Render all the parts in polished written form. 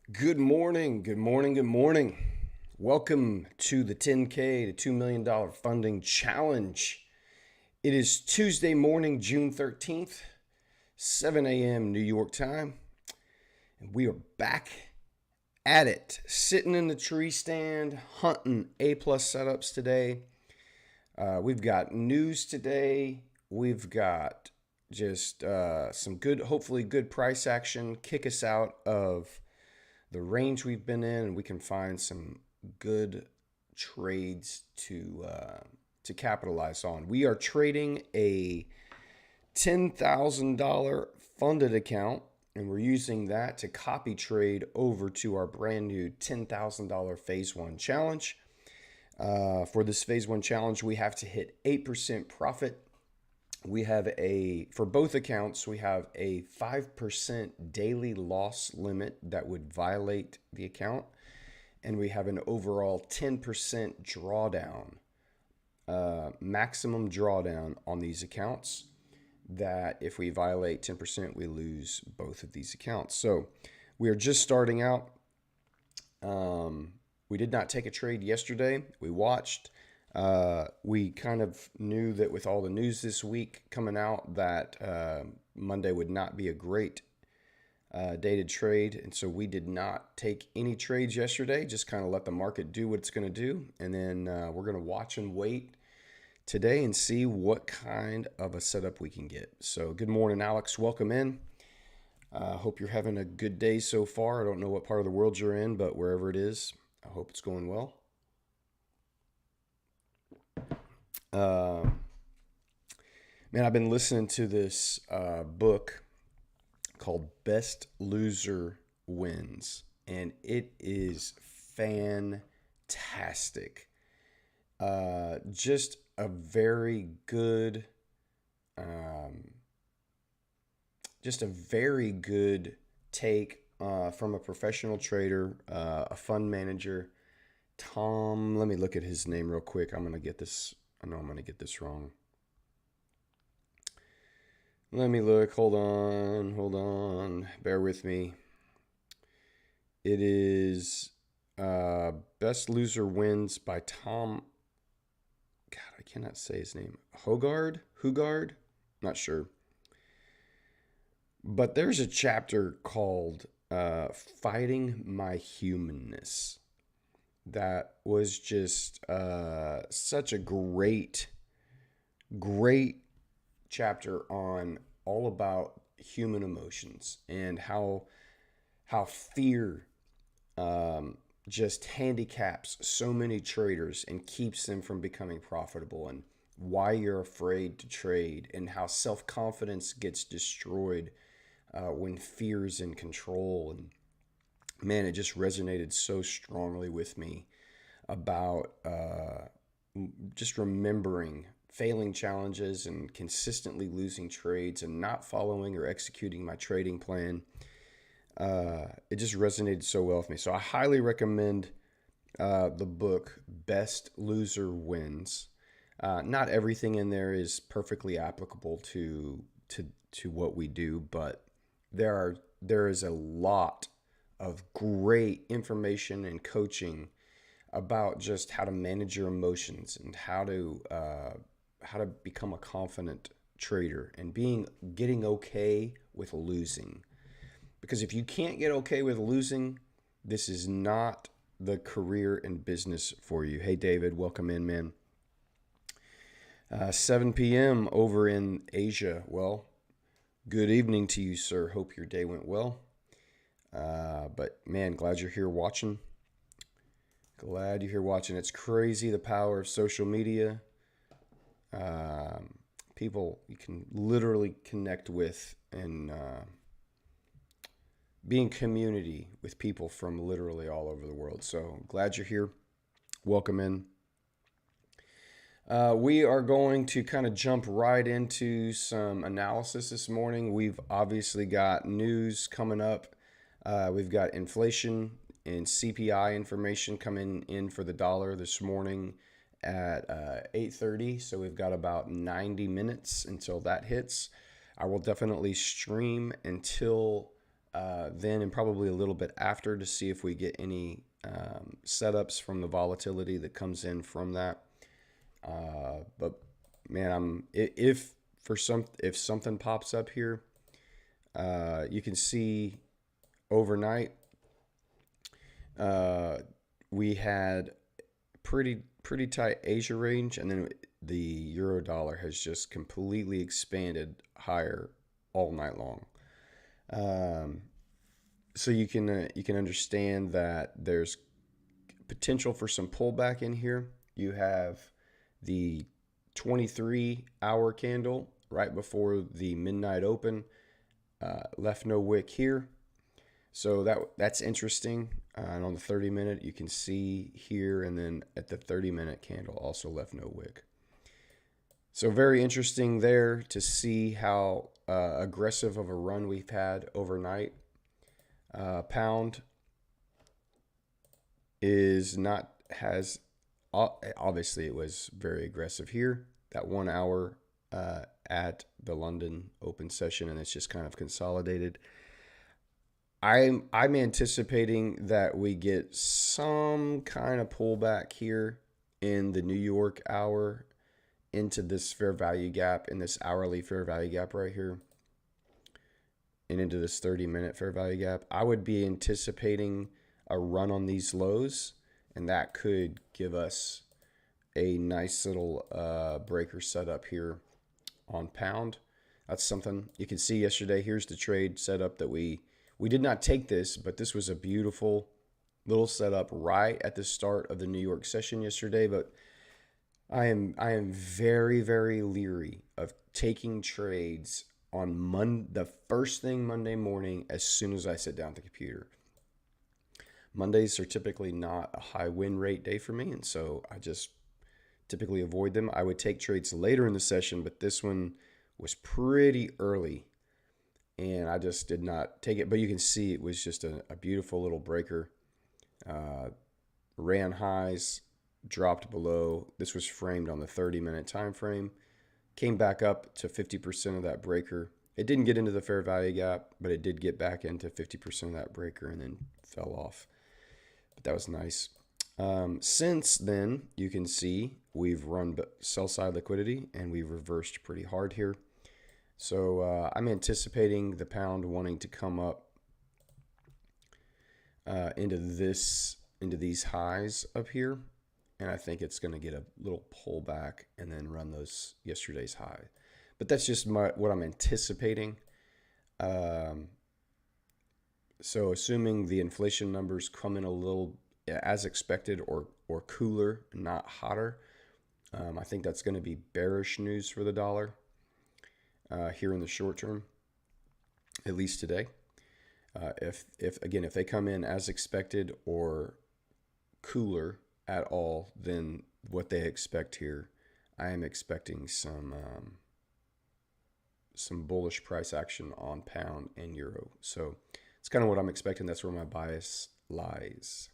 Good morning, good morning, good morning. Welcome to the 10K to $2 million funding challenge. It is Tuesday morning, June 13th, 7 a.m. New York time, and we are back at it, sitting in the tree stand, hunting A-plus setups today. We've got news today. We've got just some good, hopefully good price action, kick us out of the range we've been in, and we can find some good trades to capitalize on. We are trading a $10,000 funded account, and we're using that to copy trade over to our brand new $10,000 phase one challenge. For this phase one challenge, we have to hit 8% profit. We have for both accounts, we have a 5% daily loss limit that would violate the account. And we have an overall 10% drawdown, maximum drawdown on these accounts, that if we violate 10%, we lose both of these accounts. So we are just starting out. We did not take a trade yesterday. We watched. We kind of knew that with all the news this week coming out that Monday would not be a great day to trade. And so we did not take any trades yesterday, just kind of let the market do what it's going to do. And then we're going to watch and wait today and see what kind of a setup we can get. So good morning, Alex. Welcome in. Hope you're having a good day so far. I don't know what part of the world you're in, but wherever it is, I hope it's going well. Man, I've been listening to this book called Best Loser Wins, and it is fantastic. Just a very good, take from a professional trader, a fund manager, Tom. Let me look at his name real quick. I know I'm going to get this wrong. Let me look. Hold on. Bear with me. It is Best Loser Wins by Tom. God, I cannot say his name. Hugard? Not sure. But there's a chapter called Fighting My Humanness that was just such a great chapter on all about human emotions and how fear just handicaps so many traders and keeps them from becoming profitable, and why you're afraid to trade, and how self-confidence gets destroyed when fear's in control. And man, it just resonated so strongly with me about just remembering failing challenges and consistently losing trades and not following or executing my trading plan. It just resonated so well with me. So I highly recommend the book Best Loser Wins. Not everything in there is perfectly applicable to what we do, but there is a lot of great information and coaching about just how to manage your emotions and how to become a confident trader and getting okay with losing. Because if you can't get okay with losing, this is not the career and business for you. Hey, David, welcome in, man. 7 p.m. over in Asia. Well, good evening to you, sir. Hope your day went well. But man, glad you're here watching. Glad you're here watching. It's crazy the power of social media. People you can literally connect with and be in community with people from literally all over the world. So glad you're here. Welcome in. We are going to kind of jump right into some analysis this morning. We've obviously got news coming up. We've got inflation and CPI information coming in for the dollar this morning at 8:30. So we've got about 90 minutes until that hits. I will definitely stream until then and probably a little bit after to see if we get any setups from the volatility that comes in from that. But man, if something pops up here, you can see overnight we had pretty tight Asia range, and then the euro dollar has just completely expanded higher all night long. So you can understand that there's potential for some pullback in here. You have the 23-hour candle right before the midnight open, left no wick here. So that's interesting. And on the 30-minute, you can see here, and then at the 30-minute candle, also left no wick. So very interesting there to see how aggressive of a run we've had overnight. Pound has obviously it was very aggressive here. That 1 hour at the London open session, and it's just kind of consolidated. I'm anticipating that we get some kind of pullback here in the New York hour into this fair value gap, in this hourly fair value gap right here, and into this 30-minute fair value gap. I would be anticipating a run on these lows, and that could give us a nice little breaker setup here on pound. That's something you can see yesterday. Here's the trade setup that we did not take this, but this was a beautiful little setup right at the start of the New York session yesterday. But I am very, very leery of taking trades on the first thing Monday morning as soon as I sit down at the computer. Mondays are typically not a high win rate day for me, and so I just typically avoid them. I would take trades later in the session, but this one was pretty early, and I just did not take it. But you can see it was just a beautiful little breaker. Ran highs, dropped below. This was framed on the 30-minute time frame. Came back up to 50% of that breaker. It didn't get into the fair value gap, but it did get back into 50% of that breaker and then fell off. But that was nice. Since then, you can see we've run sell side liquidity and we've reversed pretty hard here. So I'm anticipating the pound wanting to come up into these highs up here, and I think it's going to get a little pullback and then run those yesterday's high. But that's just what I'm anticipating. So assuming the inflation numbers come in a little as expected or cooler, not hotter, I think that's going to be bearish news for the dollar here in the short term, at least today. If they come in as expected or cooler at all than what they expect here, I am expecting some bullish price action on pound and euro. So it's kind of what I'm expecting. That's where my bias lies.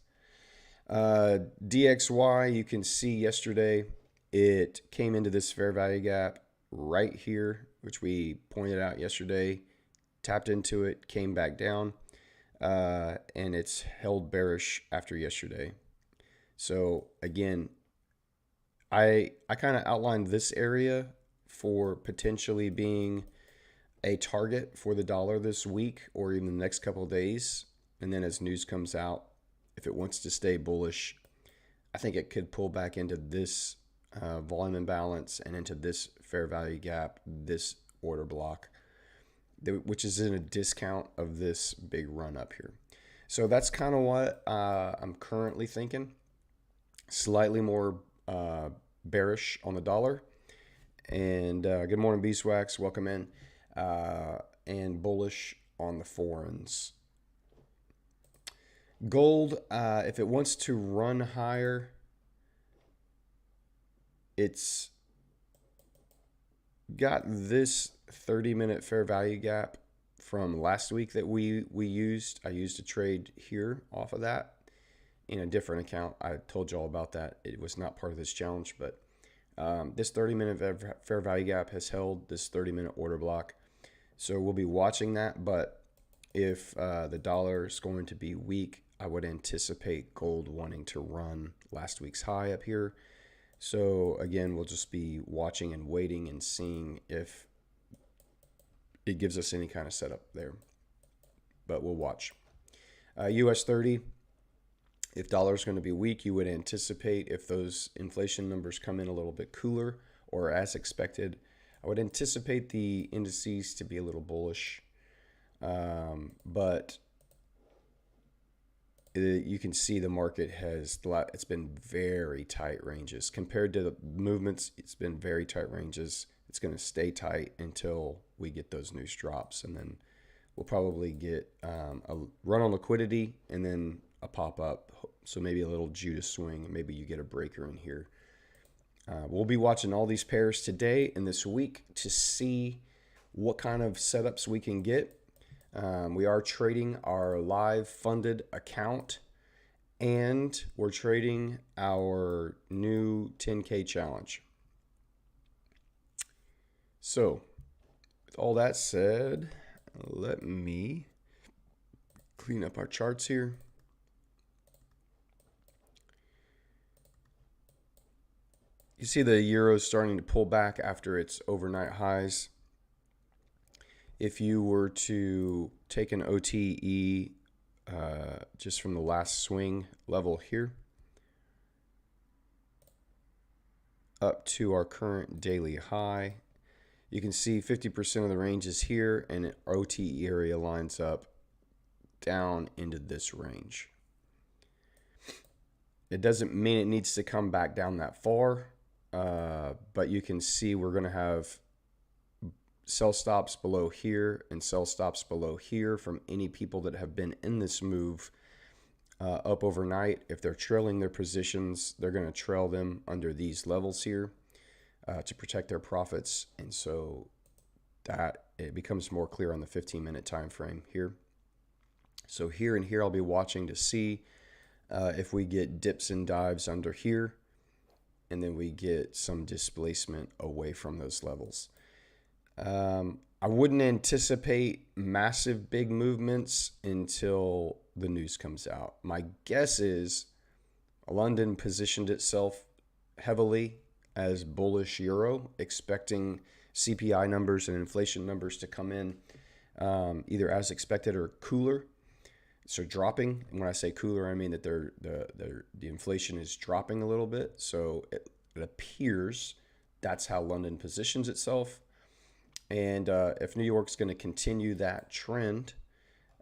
DXY, you can see yesterday it came into this fair value gap right here, which we pointed out yesterday, tapped into it, came back down, and it's held bearish after yesterday. So again, I kind of outlined this area for potentially being a target for the dollar this week or even the next couple of days. And then as news comes out, if it wants to stay bullish, I think it could pull back into this volume imbalance and into this fair value gap, this order block, which is in a discount of this big run up here. So that's kind of what I'm currently thinking. Slightly more bearish on the dollar. And good morning, Beeswax. Welcome in. And bullish on the foreigns. Gold, if it wants to run higher, it's got this 30-minute fair value gap from last week that we used. I used a trade here off of that in a different account. I told you all about that. It was not part of this challenge, but this 30-minute fair value gap has held this 30-minute order block. So we'll be watching that, but if the dollar is going to be weak, I would anticipate gold wanting to run last week's high up here. So again, we'll just be watching and waiting and seeing if it gives us any kind of setup there. But we'll watch. US 30, if dollar is going to be weak, you would anticipate if those inflation numbers come in a little bit cooler or as expected, I would anticipate the indices to be a little bullish. But you can see the market it's been very tight ranges compared to the movements. It's been very tight ranges. It's going to stay tight until we get those news drops, and then we'll probably get a run on liquidity and then a pop up. So maybe a little Judas swing, and maybe you get a breaker in here. We'll be watching all these pairs today and this week to see what kind of setups we can get. We are trading our live funded account, and we're trading our new 10K challenge. So with all that said, let me clean up our charts here. You see the euro starting to pull back after its overnight highs. If you were to take an OTE just from the last swing level here up to our current daily high, you can see 50% of the range is here, and an OTE area lines up down into this range. It doesn't mean it needs to come back down that far, but you can see we're going to have sell stops below here and sell stops below here from any people that have been in this move up overnight. If they're trailing their positions, they're going to trail them under these levels here to protect their profits. And so that it becomes more clear on the 15-minute time frame here. So here and here I'll be watching to see if we get dips and dives under here, and then we get some displacement away from those levels. I wouldn't anticipate massive big movements until the news comes out. My guess is London positioned itself heavily as bullish euro, expecting CPI numbers and inflation numbers to come in either as expected or cooler. So dropping, and when I say cooler, I mean that the inflation is dropping a little bit. So it appears that's how London positions itself. And if New York's going to continue that trend,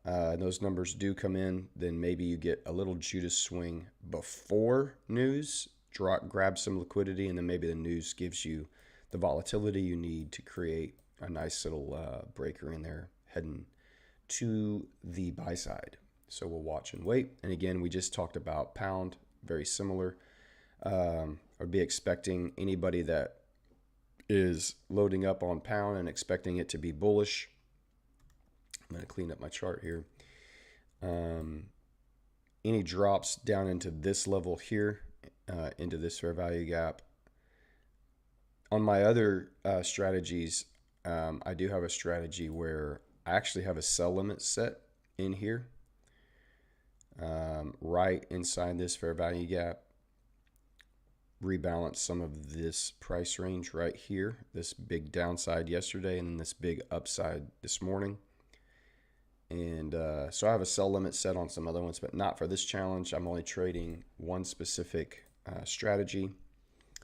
and those numbers do come in, then maybe you get a little Judas swing before news, grab some liquidity, and then maybe the news gives you the volatility you need to create a nice little breaker in there heading to the buy side. So we'll watch and wait. And again, we just talked about pound, very similar. I'd be expecting anybody that is loading up on pound and expecting it to be bullish. I'm going to clean up my chart here. Any drops down into this level here, into this fair value gap. On my other strategies, I do have a strategy where I actually have a sell limit set in here, right inside this fair value gap. Rebalance some of this price range right here, this big downside yesterday and then this big upside this morning. And so I have a sell limit set on some other ones, but not for this challenge. I'm only trading one specific strategy.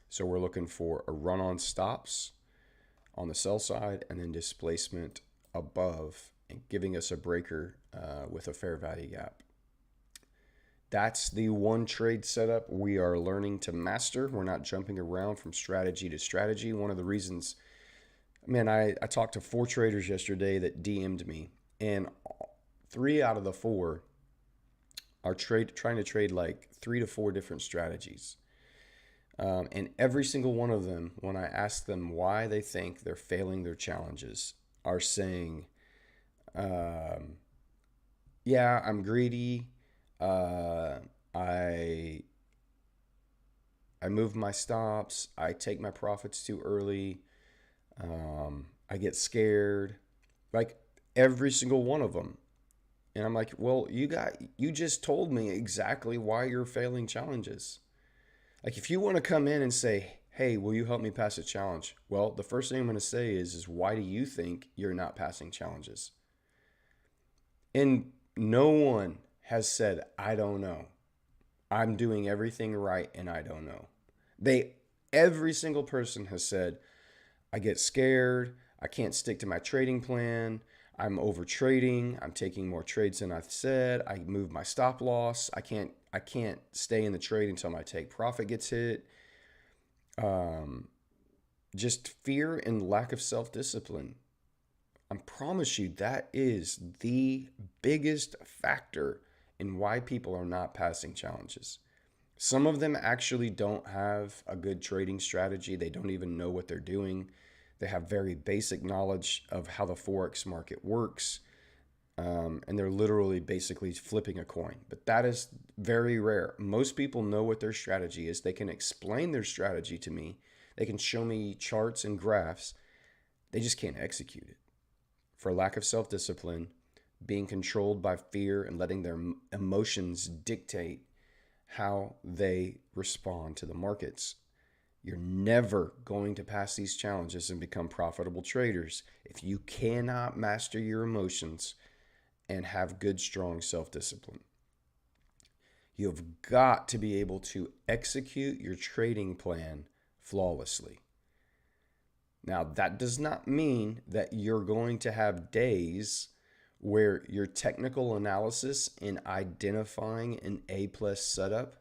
So we're looking for a run on stops on the sell side and then displacement above and giving us a breaker with a fair value gap. That's the one trade setup we are learning to master. We're not jumping around from strategy to strategy. One of the reasons, man, I talked to 4 traders yesterday that DM'd me, and 3 out of the 4 are trying to trade like 3 to 4 different strategies. And every single one of them, when I ask them why they think they're failing their challenges, are saying, yeah, I'm greedy. I move my stops. I take my profits too early. I get scared. Like every single one of them And I'm like, well, you just told me exactly why you're failing challenges. Like if you want to come in and say, hey, will you help me pass a challenge? Well, the first thing I'm going to say is why do you think you're not passing challenges? And no one has said, I don't know. I'm doing everything right and I don't know. Every single person has said, I get scared. I can't stick to my trading plan. I'm over trading. I'm taking more trades than I've said. I move my stop loss. I can't stay in the trade until my take profit gets hit. Um, just fear and lack of self-discipline. I promise you that is the biggest factor in why people are not passing challenges. Some of them actually don't have a good trading strategy. They don't even know what they're doing. They have very basic knowledge of how the Forex market works. And they're literally basically flipping a coin. But that is very rare. Most people know what their strategy is. They can explain their strategy to me. They can show me charts and graphs. They just can't execute it. For lack of self-discipline, being controlled by fear and letting their emotions dictate how they respond to the markets. You're never going to pass these challenges and become profitable traders if you cannot master your emotions and have good, strong self-discipline. You've got to be able to execute your trading plan flawlessly. Now, that does not mean that you're going to have days where your technical analysis in identifying an A plus setup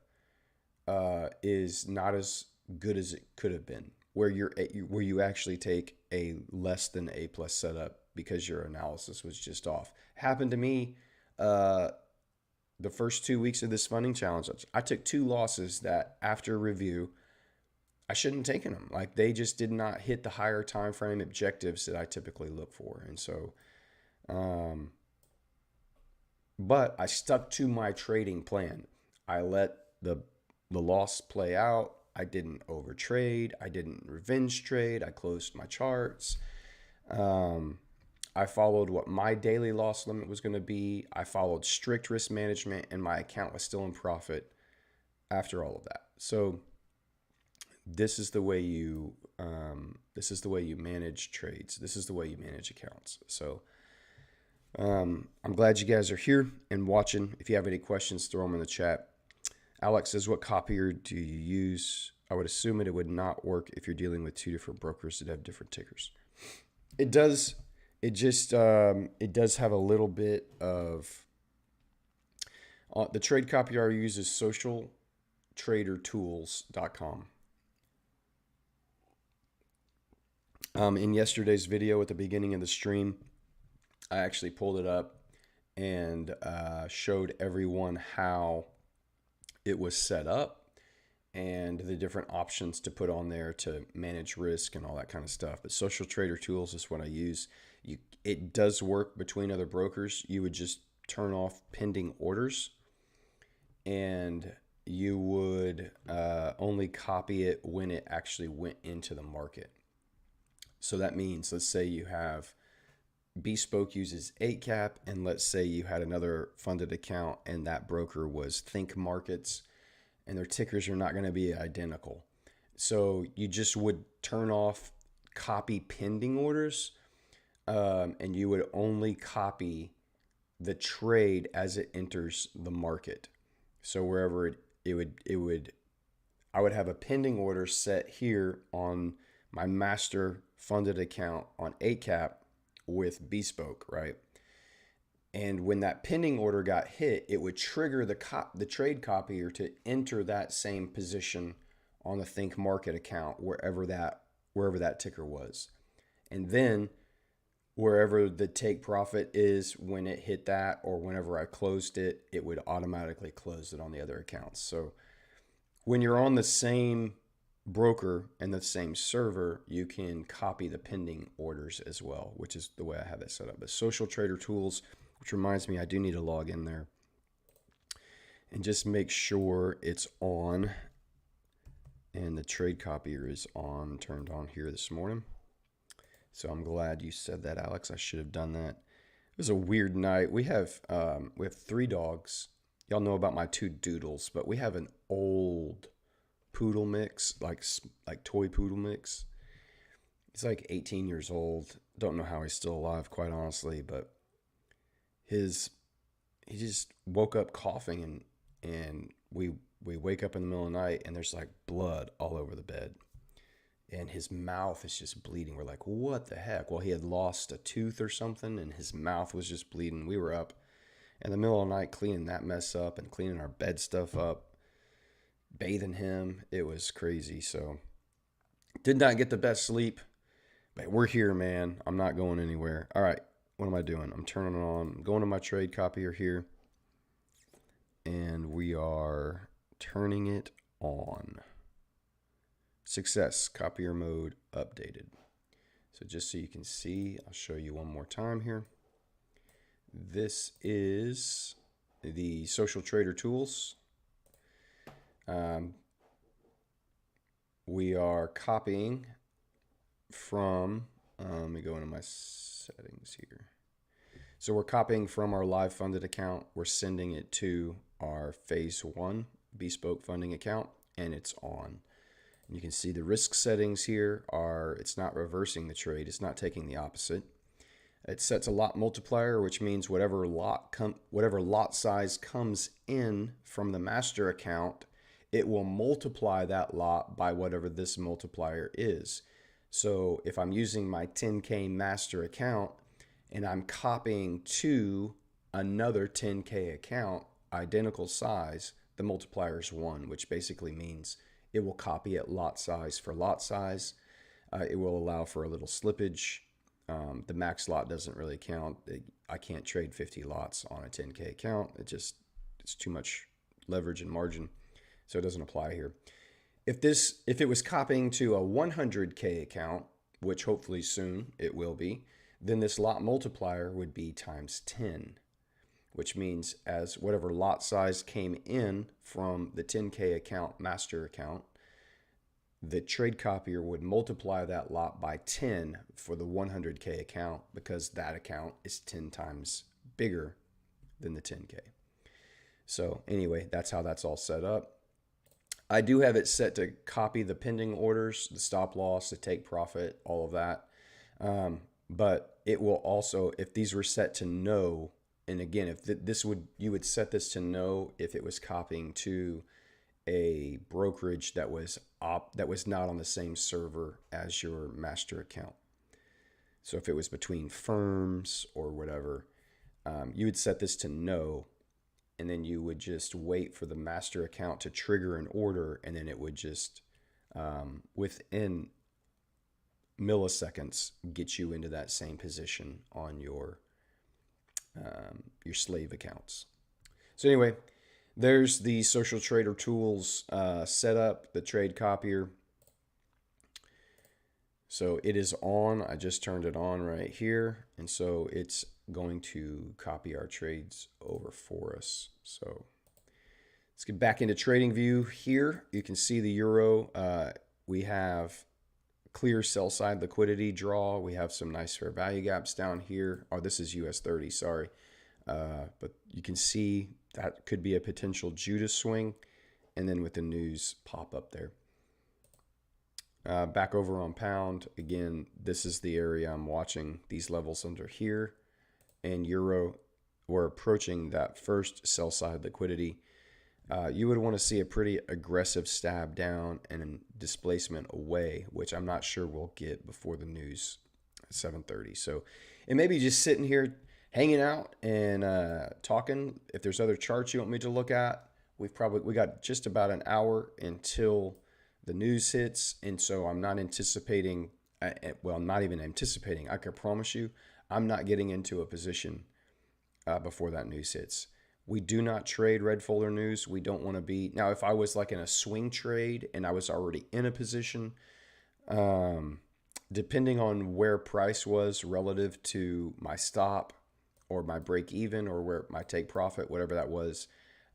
is not as good as it could have been, where you actually take a less than A plus setup because your analysis was just off. Happened to me the first 2 weeks of this funding challenge. I took 2 losses that after review I shouldn't have taken them. Like they just did not hit the higher time frame objectives that I typically look for, and so. But I stuck to my trading plan. I let the loss play out. I didn't overtrade. I didn't revenge trade. I closed my charts. I followed what my daily loss limit was going to be. I followed strict risk management, and my account was still in profit after all of that. So this is the way you manage trades. This is the way you manage accounts. So I'm glad you guys are here and watching. If you have any questions, throw them in the chat. Alex says, what copier do you use? I would assume it would not work if you're dealing with 2 different brokers that have different tickers. It does. It just it does have a little bit of the trade copier I use is socialtradertools.com. In yesterday's video at the beginning of the stream, I actually pulled it up and showed everyone how it was set up and the different options to put on there to manage risk and all that kind of stuff. But Social Trader Tools is what I use. It does work between other brokers. You would just turn off pending orders and you would only copy it when it actually went into the market. So that means, let's say you have Bespoke uses 8cap, and let's say you had another funded account and that broker was Think Markets, and their tickers are not going to be identical. So you just would turn off copy pending orders, and you would only copy the trade as it enters the market. So wherever I would have a pending order set here on my master funded account on 8cap with Bespoke, right? And when that pending order got hit, it would trigger the trade copier to enter that same position on the Think Market account wherever that ticker was. And then wherever the take profit is when it hit that, or whenever I closed it, it would automatically close it on the other accounts. So when you're on the same broker and the same server, you can copy the pending orders as well, which is the way I have it set up. But Social Trader Tools, which reminds me, I do need to log in there and just make sure it's on, and the trade copier is turned on here this morning. So I'm glad you said that, Alex. I should have done that. It was a weird night. We have 3 dogs. Y'all know about my 2 doodles, but we have an old poodle mix, like toy poodle mix. He's like 18 years old. Don't know how he's still alive, quite honestly, but his he just woke up coughing, and we wake up in the middle of the night and there's like blood all over the bed, and his mouth is just bleeding. We're like, what the heck? Well, he had lost a tooth or something and his mouth was just bleeding. We were up in the middle of the night cleaning that mess up and cleaning our bed stuff up, bathing him. It was crazy. So did not get the best sleep, but we're here, man. I'm not going anywhere. All right, what am I doing? I'm turning it on. I'm going to my trade copier here, and we are turning it on. Success, copier mode updated. So just so you can see, I'll show you one more time here. This is the Social Trader Tools. We are copying from, let me go into my settings here. So we're copying from our live funded account. We're sending it to our phase 1 bespoke funding account, and it's on. And you can see the risk settings here are, it's not reversing the trade. It's not taking the opposite. It sets a lot multiplier, which means whatever lot size comes in from the master account, it will multiply that lot by whatever this multiplier is. So if I'm using my 10K master account and I'm copying to another 10K account, identical size, the multiplier is 1, which basically means it will copy at lot size for lot size. It will allow for a little slippage. The max lot doesn't really count. I can't trade 50 lots on a 10K account. It's too much leverage and margin, so it doesn't apply here. If it was copying to a 100K account, which hopefully soon it will be, then this lot multiplier would be times 10, which means as whatever lot size came in from the 10K account, master account, the trade copier would multiply that lot by 10 for the 100K account, because that account is 10 times bigger than the 10K. So anyway, that's how that's all set up. I do have it set to copy the pending orders, the stop loss, the take profit, all of that. But it will also, if these were set to no, and again, if you would set this to no if it was copying to a brokerage that was not on the same server as your master account. So if it was between firms or whatever, you would set this to no, and then you would just wait for the master account to trigger an order, and then it would just within milliseconds get you into that same position on your slave accounts. So anyway, there's the Social Trader Tools setup, the trade copier. So it is on. I just turned it on right here, and so it's going to copy our trades over for us. So let's get back into trading view here. You can see the euro. We have clear sell side liquidity draw. We have some nice fair value gaps down here. Oh, this is US 30, sorry. But you can see that could be a potential Judas swing, and then with the news pop up there. Back over on pound, again, this is the area I'm watching, these levels under here. And euro, we're approaching that first sell side liquidity. You would want to see a pretty aggressive stab down and displacement away, which I'm not sure we'll get before the news at 7:30. So it may be just sitting here hanging out and talking. If there's other charts you want me to look at, we got just about an hour until the news hits, and so I'm not anticipating, well, not even anticipating, I can promise you I'm not getting into a position before that news hits. We do not trade red folder news. We don't want to be. Now, if I was like in a swing trade and I was already in a position, depending on where price was relative to my stop or my break even or where my take profit, whatever that was,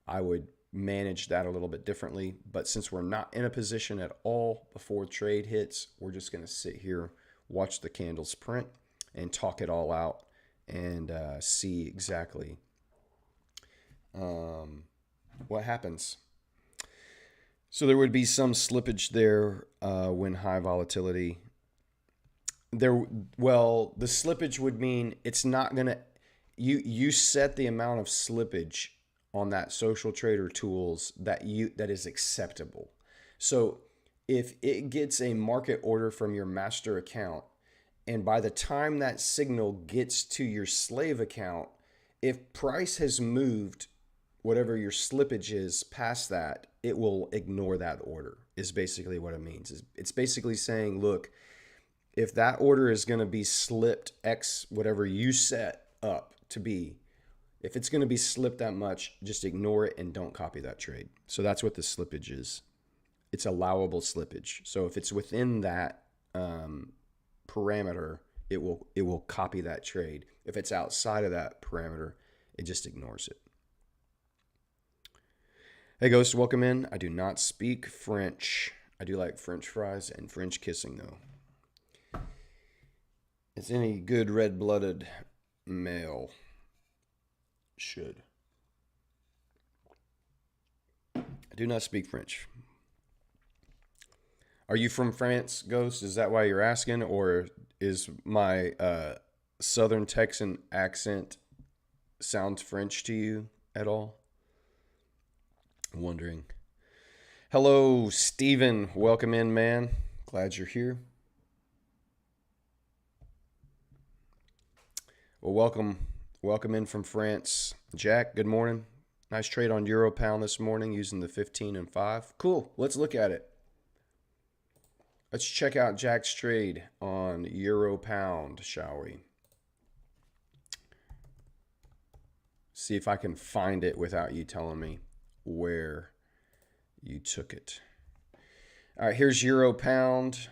I would manage that a little bit differently. But since we're not in a position at all before trade hits, we're just going to sit here, watch the candles print, and talk it all out and see exactly what happens. So there would be some slippage there when high volatility. Well, the slippage would mean it's not gonna. You set the amount of slippage on that social trader tools that is acceptable. So if it gets a market order from your master account, and by the time that signal gets to your slave account, if price has moved whatever your slippage is past that, it will ignore that order, is basically what it means. It's basically saying, look, if that order is going to be slipped X, whatever you set up to be, if it's going to be slipped that much, just ignore it and don't copy that trade. So that's what the slippage is. It's allowable slippage. So if it's within that parameter, it will copy that trade. If it's outside of that parameter, it just ignores it. Hey, Ghost, welcome in. I do not speak French. I do like French fries and French kissing, though. As any good red-blooded male should. I do not speak French. Are you from France, Ghost? Is that why you're asking? Or is my Southern Texan accent sound French to you at all? I'm wondering. Hello, Steven. Welcome in, man. Glad you're here. Well, welcome in from France. Jack, good morning. Nice trade on Euro Pound this morning using the 15 and 5. Cool. Let's look at it. Let's check out Jack's trade on Euro Pound, shall we? See if I can find it without you telling me where you took it. All right, here's Euro Pound.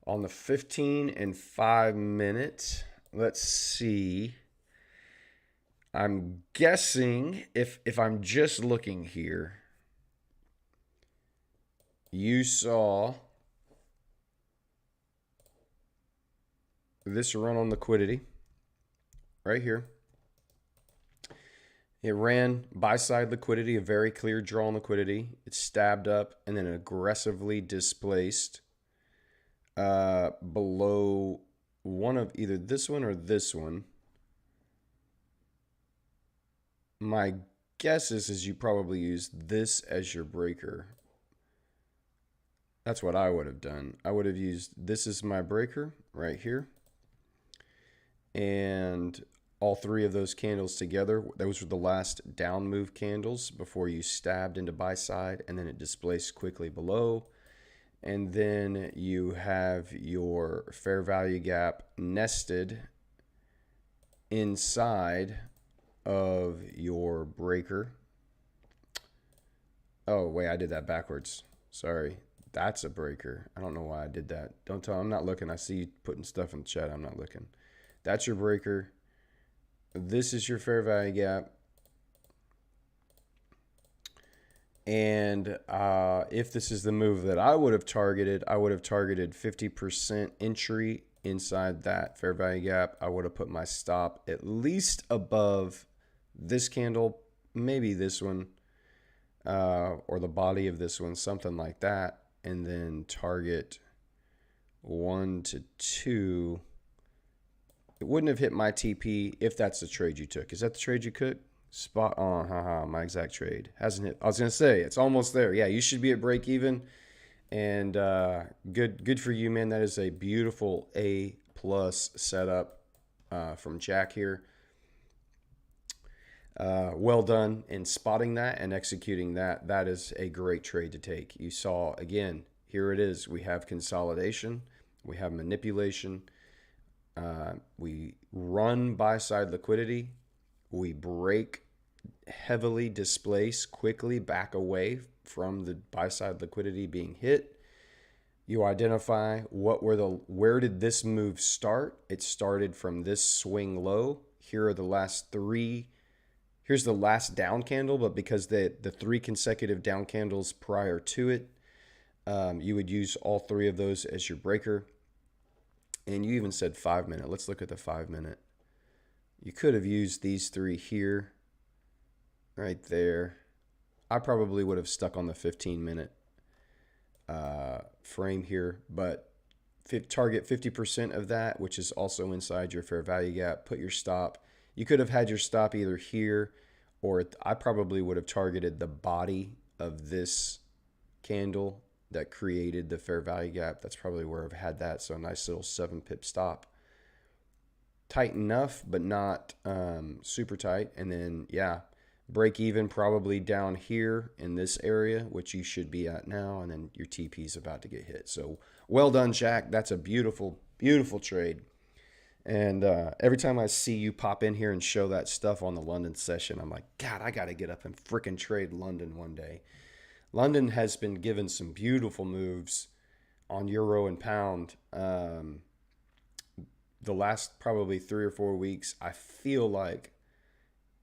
On the 15 and 5 minute, let's see. I'm guessing if I'm just looking here, you saw this run on liquidity right here. It ran buy-side liquidity, a very clear draw on liquidity. It stabbed up and then aggressively displaced below one of either this one or this one. My guess is you probably used this as your breaker. That's what I would have done. I would have used this as my breaker right here. And all three of those candles together, those were the last down move candles before you stabbed into buy side, and then it displaced quickly below. And then you have your fair value gap nested inside of your breaker. Oh, wait, I did that backwards. Sorry. That's a breaker. I don't know why I did that. Don't tell. I'm not looking. I see you putting stuff in the chat. I'm not looking. That's your breaker. This is your fair value gap. And if this is the move that I would have targeted 50% entry inside that fair value gap. I would have put my stop at least above this candle, maybe this one, or the body of this one, something like that. And then target 1 to 2. It wouldn't have hit my TP if that's the trade you took. Is that the trade you took? Spot on, haha, my exact trade. Hasn't hit. I was going to say, it's almost there. Yeah, you should be at break even. And good for you, man. That is a beautiful A+ setup from Jack here. Well done in spotting that and executing that. That is a great trade to take. You saw, again, here it is. We have consolidation. We have manipulation. We run buy-side liquidity. We break, heavily displace, quickly back away from the buy-side liquidity being hit. You identify where did this move start? It started from this swing low. Here are the last three. Here's the last down candle, but because the three consecutive down candles prior to it, you would use all three of those as your breaker. And you even said 5 minute. Let's look at the 5 minute. You could have used these three here, right there. I probably would have stuck on the 15-minute frame here, but target 50% of that, which is also inside your fair value gap. Put your stop. You could have had your stop either here, or I probably would have targeted the body of this candle that created the fair value gap. That's probably where I've had that. So a nice little 7-pip stop. Tight enough, but not super tight. And then, yeah, break even probably down here in this area, which you should be at now. And then your TP is about to get hit. So well done, Jack. That's a beautiful, beautiful trade. And every time I see you pop in here and show that stuff on the London session, I'm like, God, I got to get up and freaking trade London one day. London has been given some beautiful moves on euro and pound. The last probably 3 or 4 weeks, I feel like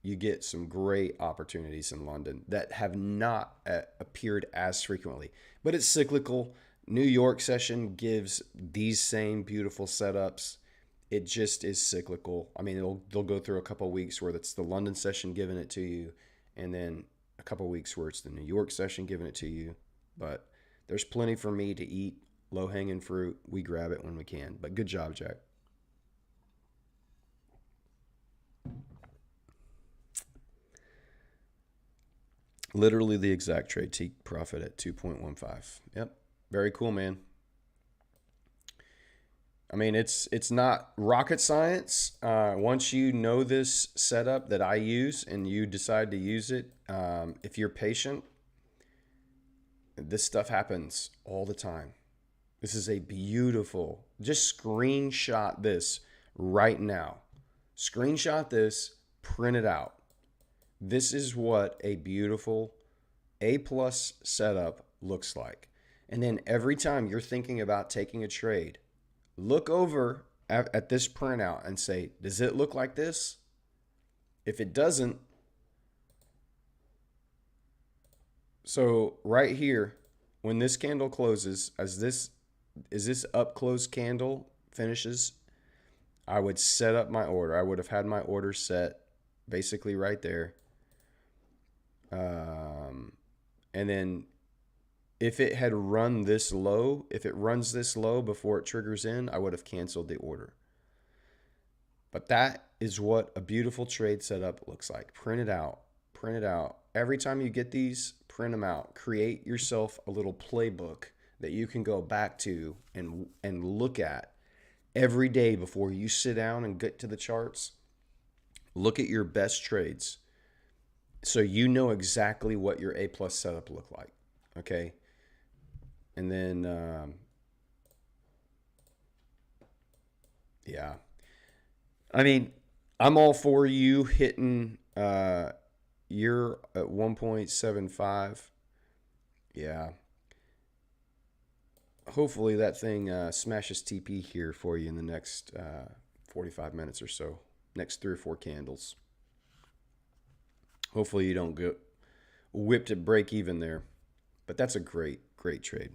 you get some great opportunities in London that have not appeared as frequently. But it's cyclical. New York session gives these same beautiful setups. It just is cyclical. I mean, they'll go through a couple of weeks where it's the London session giving it to you, and then a couple of weeks where it's the New York session giving it to you. But there's plenty for me to eat, low-hanging fruit. We grab it when we can. But good job, Jack. Literally the exact trade. Take profit at 2.15. Yep. Very cool, man. I mean, it's not rocket science. Once you know this setup that I use and you decide to use it, if you're patient, this stuff happens all the time. This is a beautiful, just screenshot this right now. Screenshot this, print it out. This is what a beautiful A+ setup looks like. And then every time you're thinking about taking a trade, look over at this printout and say, does it look like this? If it doesn't, so right here, when this candle closes, as this up close candle finishes, I would set up my order. I would have had my order set basically right there. And then if it had run this low, if it runs this low before it triggers in, I would have canceled the order. But that is what a beautiful trade setup looks like. Print it out. Print it out. Every time you get these, print them out. Create yourself a little playbook that you can go back to and look at every day before you sit down and get to the charts. Look at your best trades so you know exactly what your A+ setup look like. Okay? And then, yeah. I mean, I'm all for you hitting you're at 1.75. Yeah. Hopefully that thing smashes TP here for you in the next 45 minutes or so. Next 3 or 4 candles. Hopefully you don't get whipped at break even there. But that's a great, great trade.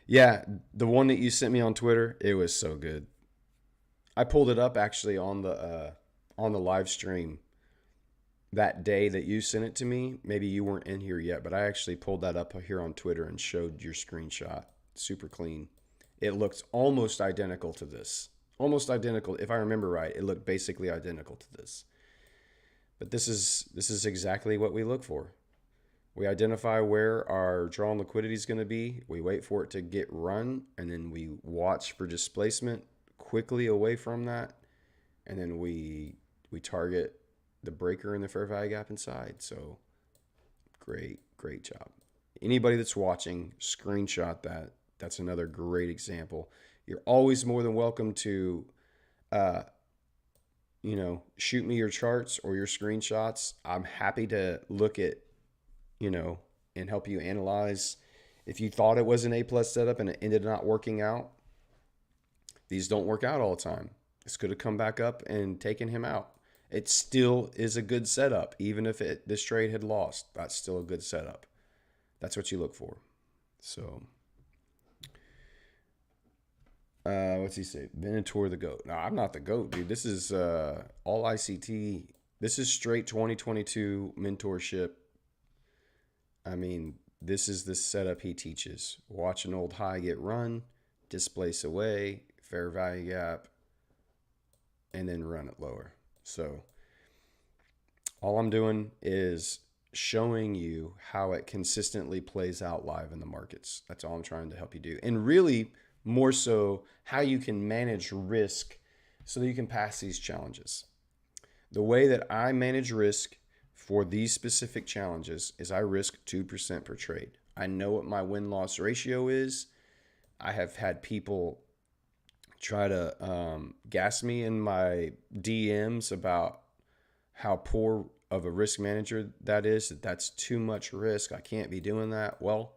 Yeah, the one that you sent me on Twitter, it was so good. I pulled it up actually on the live stream that day that you sent it to me. Maybe you weren't in here yet, but I actually pulled that up here on Twitter and showed your screenshot. Super clean. It looks almost identical to this. Almost identical. If I remember right, it looked basically identical to this. But this is exactly what we look for. We identify where our drawn liquidity is going to be. We wait for it to get run, and then we watch for displacement quickly away from that, and then we target the breaker in the fair value gap inside. So great job. Anybody that's watching, screenshot that. That's another great example. You're always more than welcome to shoot me your charts or your screenshots. I'm happy to look at, and help you analyze. If you thought it was an A+ setup and it ended up not working out, these don't work out all the time. This could have come back up and taken him out. It still is a good setup. Even if this trade had lost, that's still a good setup. That's what you look for. So What's he say? Venator the GOAT. No, I'm not the GOAT, dude. This is all ICT. This is straight 2022 mentorship. I mean, this is the setup he teaches. Watch an old high get run, displace away, fair value gap, and then run it lower. So all I'm doing is showing you how it consistently plays out live in the markets. That's all I'm trying to help you do. And really, more so, how you can manage risk so that you can pass these challenges. The way that I manage risk for these specific challenges is I risk 2% per trade. I know what my win-loss ratio is. I have had people try to gas me in my DMs about how poor of a risk manager that is, that's too much risk. I can't be doing that. Well,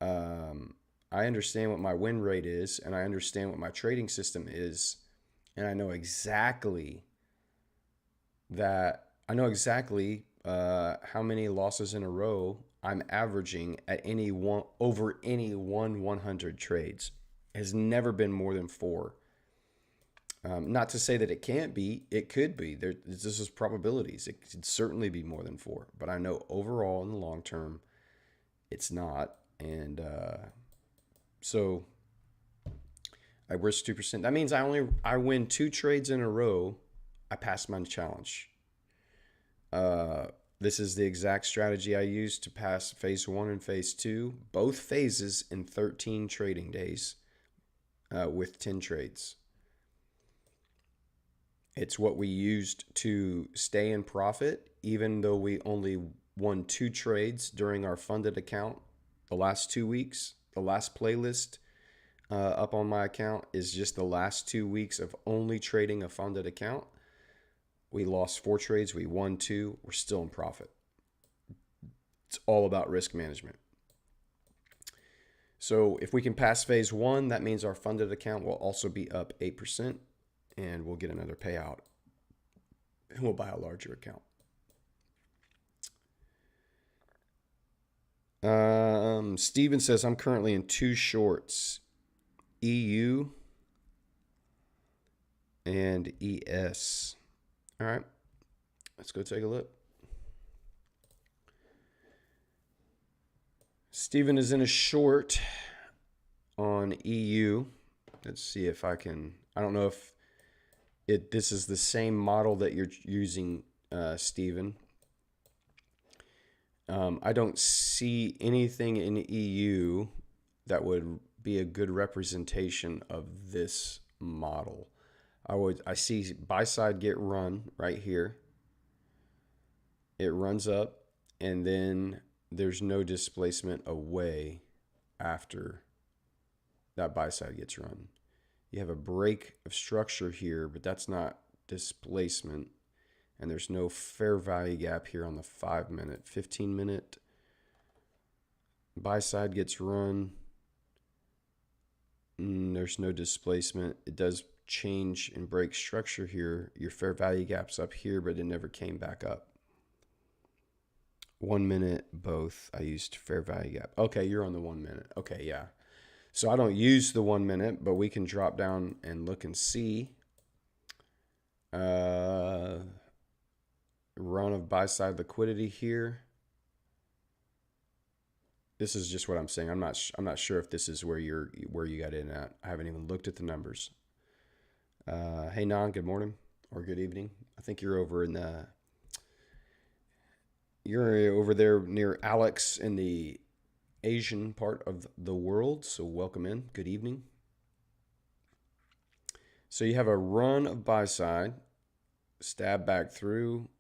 I understand what my win rate is, and I understand what my trading system is, and I know exactly how many losses in a row I'm averaging at any one over any 100 trades. It has never been more than 4. Not to say that it can't be, it could be. This is probabilities. It could certainly be more than 4, but I know overall in the long term, it's not. And so I risk 2%. That means I win 2 trades in a row. I pass my challenge. This is the exact strategy I used to pass phase 1 and phase 2, both phases in 13 trading days with 10 trades. It's what we used to stay in profit, even though we only won 2 trades during our funded account the last 2 weeks. The last playlist up on my account is just the last 2 weeks of only trading a funded account. We lost 4 trades. We won 2. We're still in profit. It's all about risk management. So if we can pass phase 1, that means our funded account will also be up 8%. And we'll get another payout, and we'll buy a larger account. Steven says, I'm currently in 2 shorts, EU and ES. All right, let's go take a look. Steven is in a short on EU. Let's see if I can, I don't know if this is the same model that you're using, Stephen. I don't see anything in EU that would be a good representation of this model. I see buy side get run right here. It runs up, and then there's no displacement away after that buy side gets run. You have a break of structure here, but that's not displacement. And there's no fair value gap here on the 5-minute. 15-minute buy side gets run. There's no displacement. It does change and break structure here. Your fair value gap's up here, but it never came back up. 1 minute, both. I used fair value gap. Okay, you're on the 1 minute. Okay, yeah. So I don't use the 1 minute, but we can drop down and look and see. Run of buy side liquidity here. This is just what I'm saying. I'm not sure if this is where you got in at. I haven't even looked at the numbers. Hey Nan, good morning or good evening. I think you're over there near Alex in the Asian part of the world, so welcome in. Good evening. So you have a run of buy side, stab back through.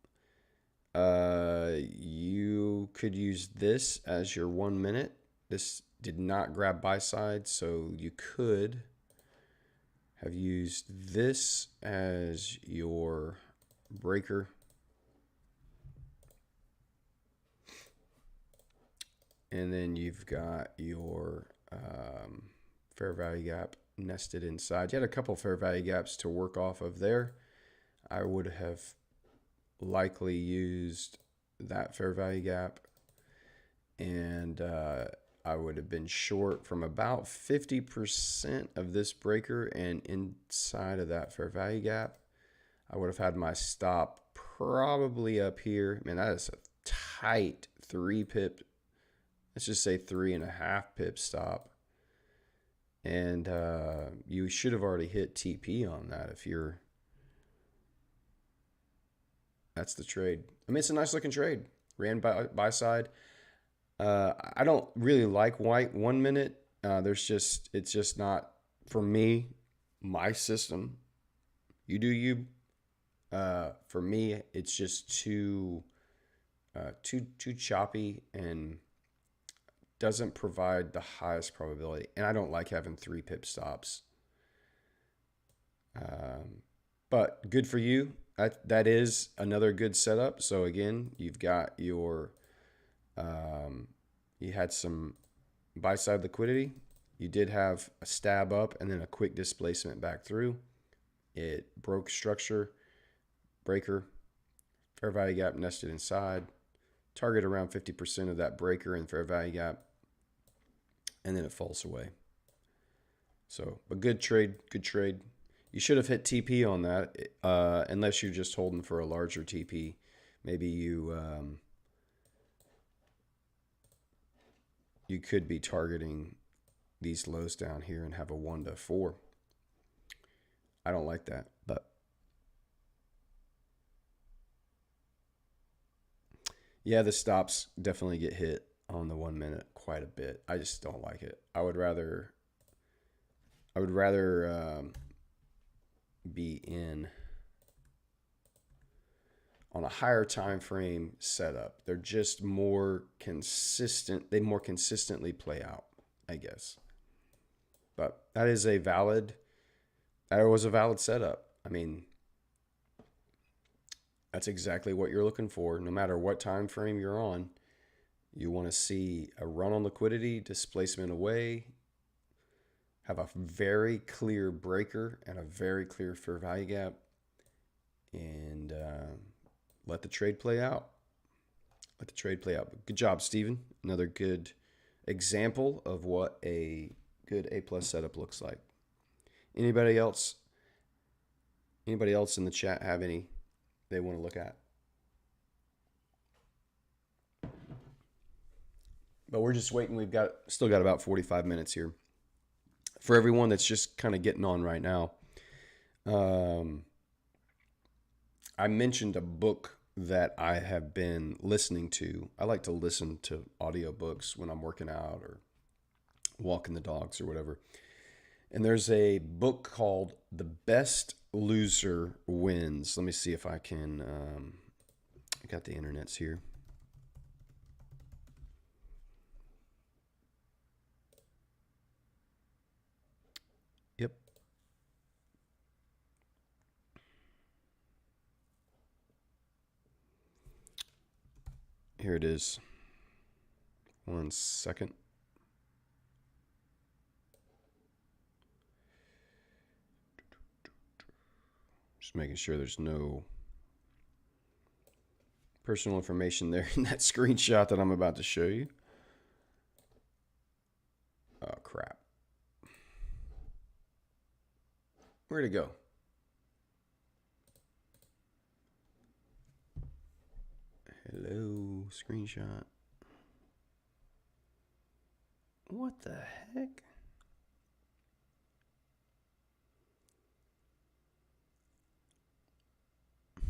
You could use this as your 1 minute. This did not grab buy side, so you could have used this as your breaker. And then you've got your fair value gap nested inside. You had a couple fair value gaps to work off of there. I would have likely used that fair value gap and I would have been short from about 50% of this breaker, and inside of that fair value gap, I would have had my stop probably up here. Man, that is a tight 3 pip. Let's just say 3.5 pip stop. And you should have already hit TP on that if you're. That's the trade. I mean, it's a nice looking trade. Ran by side. I don't really like white 1 minute. It's just not for me, my system. You do you. For me, it's just too choppy and doesn't provide the highest probability. And I don't like having 3 pip stops. But good for you. That is another good setup. So again, you've got your you had some buy side liquidity. You did have a stab up and then a quick displacement back through. It broke structure, breaker, fair value gap nested inside. Target around 50% of that breaker and fair value gap, and then it falls away. So, but good trade, good trade. You should have hit TP on that, unless you're just holding for a larger TP. Maybe you could be targeting these lows down here and have a 1 to 4. I don't like that, but yeah, the stops definitely get hit on the 1 minute quite a bit. I just don't like it. I would rather be in on a higher time frame setup. They're just more consistent. They more consistently play out, I guess. But that was a valid setup. I mean, that's exactly what you're looking for. No matter what time frame you're on, you want to see a run on liquidity, displacement away, have a very clear breaker and a very clear fair value gap, and let the trade play out. Let the trade play out. Good job, Steven. Another good example of what a good A+ setup looks like. Anybody else in the chat have any they want to look at? But we're just waiting. We've still got about 45 minutes here. For everyone that's just kind of getting on right now, I mentioned a book that I have been listening to. I like to listen to audiobooks when I'm working out or walking the dogs or whatever. And there's a book called The Best Loser Wins. Let me see if I can. I got the internets here. Yep. Here it is. 1 second. Just making sure there's no personal information there in that screenshot that I'm about to show you. Oh, crap. Where'd it go? Hello, screenshot. What the heck?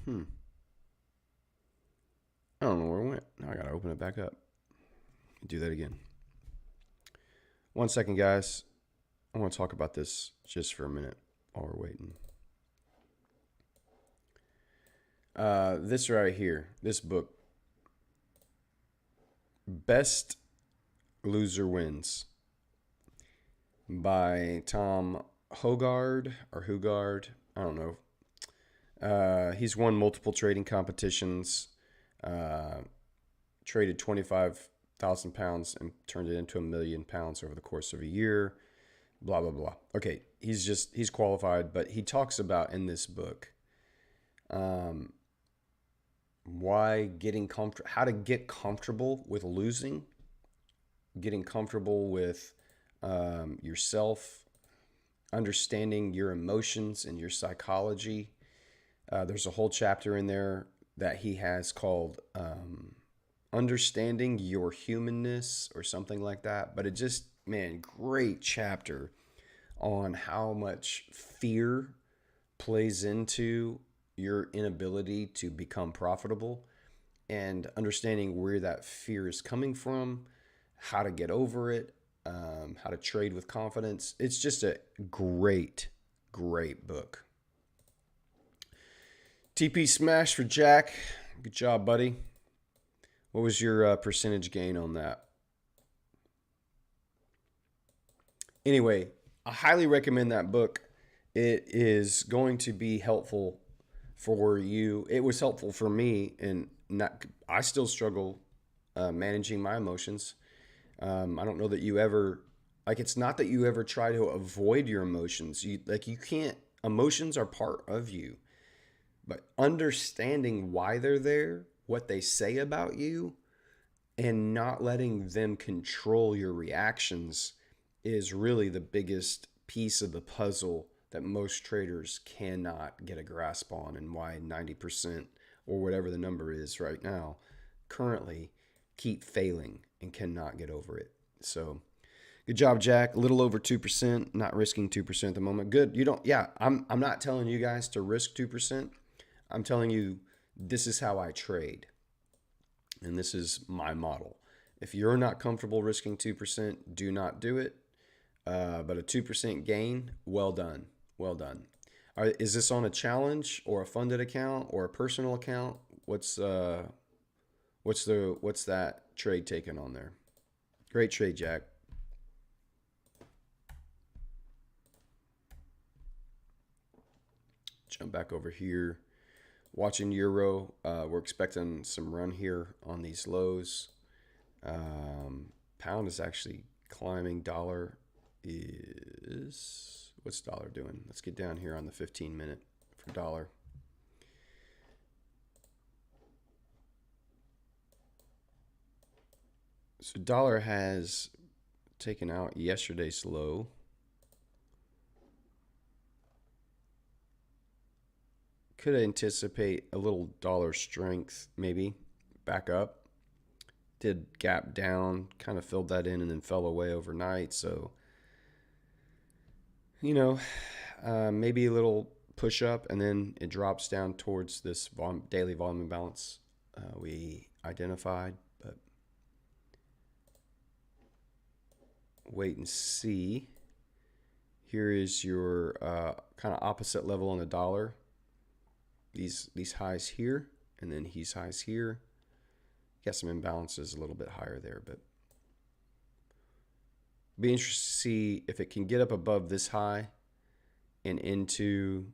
I don't know where it went. Now I gotta open it back up. Do that again. 1 second, guys. I want to talk about this just for a minute while we're waiting. This right here, this book, Best Loser Wins, by Tom Hougaard or Hougaard. I don't know. He's won multiple trading competitions, traded 25,000 pounds and turned it into £1 million over the course of a year. Blah, blah, blah. Okay, he's qualified, but he talks about in this book how to get comfortable with losing getting comfortable with yourself, understanding your emotions and your psychology. There's a whole chapter in there that he has called Understanding Your Humanness or something like that. But it just, man, great chapter on how much fear plays into your inability to become profitable and understanding where that fear is coming from, how to get over it, how to trade with confidence. It's just a great, great book. TP smash for Jack. Good job, buddy. What was your percentage gain on that? Anyway, I highly recommend that book. It is going to be helpful for you. It was helpful for me, and not. I still struggle managing my emotions. I don't know that you ever like. It's not that you ever try to avoid your emotions. You can't. Emotions are part of you, but understanding why they're there, what they say about you, and not letting them control your reactions is really the biggest piece of the puzzle that most traders cannot get a grasp on, and why 90% or whatever the number is right now currently keep failing and cannot get over it. So good job, Jack. A little over 2%, not risking 2% at the moment. Good. You don't, yeah, I'm not telling you guys to risk 2%. I'm telling you this is how I trade. And this is my model. If you're not comfortable risking 2%, do not do it. But a 2% gain, well done. Well done. Is this on a challenge or a funded account or a personal account? What's that trade taken on there? Great trade, Jack. Jump back over here. Watching Euro, we're expecting some run here on these lows. Pound is actually climbing. Dollar is, what's dollar doing? Let's get down here on the 15-minute for dollar. So dollar has taken out yesterday's low. Could anticipate a little dollar strength, maybe back up. Did gap down, kind of filled that in, and then fell away overnight. So, maybe a little push up, and then it drops down towards this daily volume imbalance we identified. But wait and see. Here is your kind of opposite level on the dollar. These highs here, and then these highs here. Got some imbalances a little bit higher there, but be interested to see if it can get up above this high and into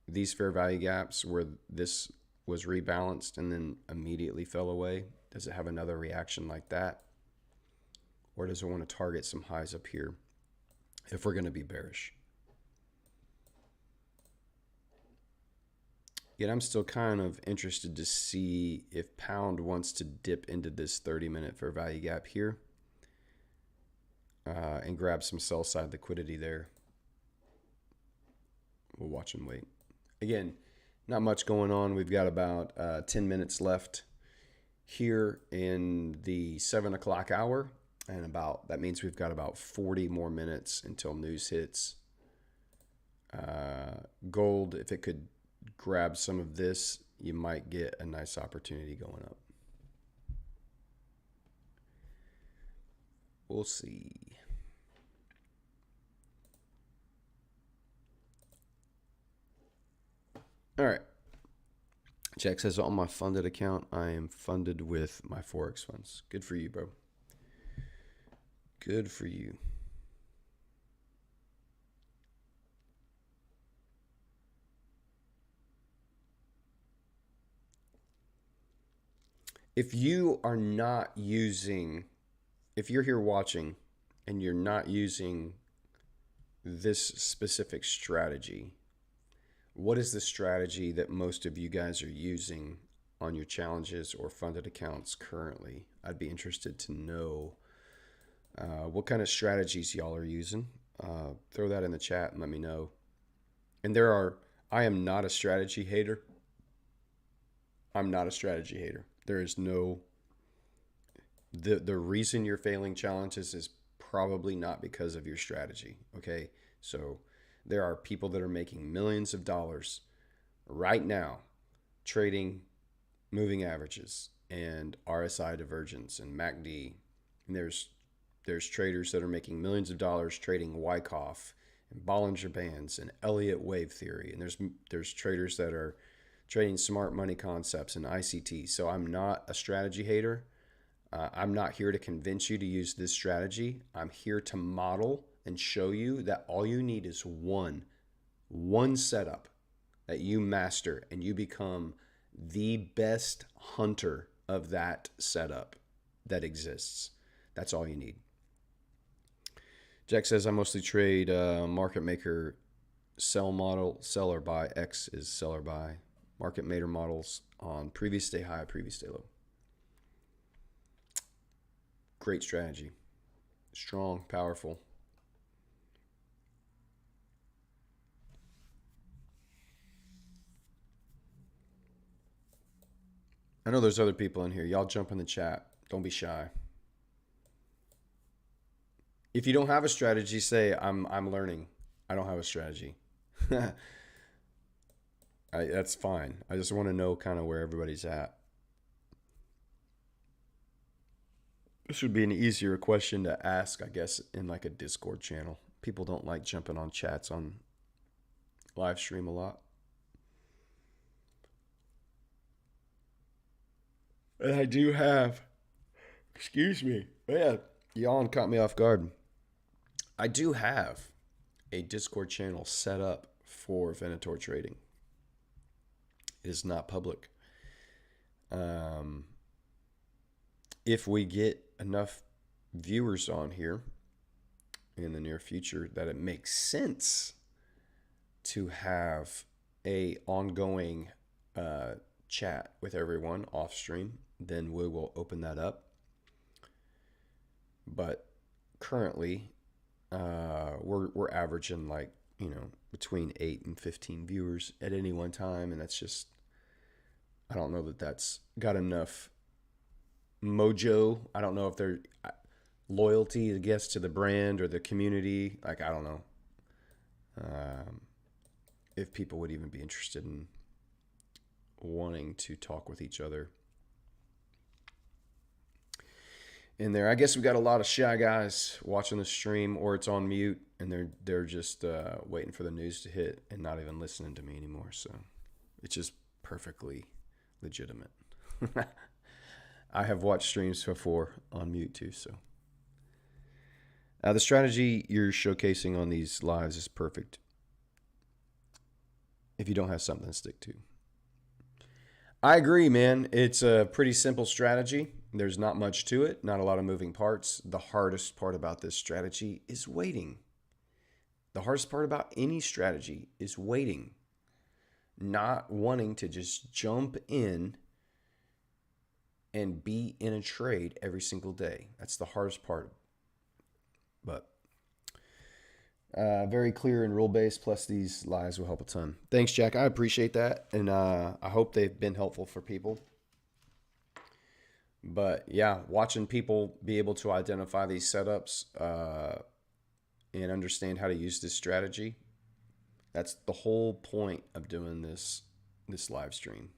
these fair value gaps where this was rebalanced and then immediately fell away. Does it have another reaction like that? Or does it want to target some highs up here if we're going to be bearish? Yet I'm still kind of interested to see if pound wants to dip into this 30-minute fair value gap here and grab some sell side liquidity there. We'll watch and wait. Again, not much going on. We've got about 10 minutes left here in the 7 o'clock hour, and that means we've got about 40 more minutes until news hits. Gold, if it could grab some of this, you might get a nice opportunity going up. We'll see. All right. Jack says on my funded account, I am funded with my Forex funds. Good for you, bro. Good for you. If you are not using, if you're here watching and you're not using this specific strategy, what is the strategy that most of you guys are using on your challenges or funded accounts currently? I'd be interested to know what kind of strategies y'all are using. Throw that in the chat and let me know. And I am not a strategy hater. I'm not a strategy hater. There is no, the reason you're failing challenges is probably not because of your strategy. Okay. So there are people that are making millions of dollars right now trading moving averages and RSI divergence and MACD. And there's traders that are making millions of dollars trading Wyckoff and Bollinger Bands and Elliott Wave Theory. And there's traders that are trading smart money concepts and ICT. So I'm not a strategy hater. I'm not here to convince you to use this strategy. I'm here to model and show you that all you need is one setup that you master and you become the best hunter of that setup that exists. That's all you need. Jack says, I mostly trade market maker sell model, seller buy. X is seller buy. Market maker models on previous day high, previous day low. Great strategy. Strong, powerful. I know there's other people in here. Y'all jump in the chat. Don't be shy. If you don't have a strategy, say I'm learning. I don't have a strategy. That's fine. I just want to know kind of where everybody's at. This would be an easier question to ask, I guess, in like a Discord channel. People don't like jumping on chats on live stream a lot. And I do have, excuse me, yeah, yawn caught me off guard. I do have a Discord channel set up for Venator trading. It is not public. If we get enough viewers on here in the near future that it makes sense to have a ongoing chat with everyone off stream, then we will open that up. But currently, we're averaging like, between 8 and 15 viewers at any one time, and that's just, I don't know that that's got enough mojo. I don't know if they're loyalty, I guess, to the brand or the community. Like, I don't know if people would even be interested in wanting to talk with each other in there. I guess we got a lot of shy guys watching the stream, or it's on mute and they're just waiting for the news to hit and not even listening to me anymore. So it's just perfectly legitimate. I have watched streams before on mute too. So the strategy you're showcasing on these lives is perfect if you don't have something to stick to. I agree, man. It's a pretty simple strategy. There's not much to it, not a lot of moving parts. The hardest part about this strategy is waiting. The hardest part about any strategy is waiting. Not wanting to just jump in and be in a trade every single day. That's the hardest part. But very clear and rule-based, plus these lives will help a ton. Thanks, Jack. I appreciate that, and I hope they've been helpful for people. But yeah, watching people be able to identify these setups and understand how to use this strategy, that's the whole point of doing this live stream.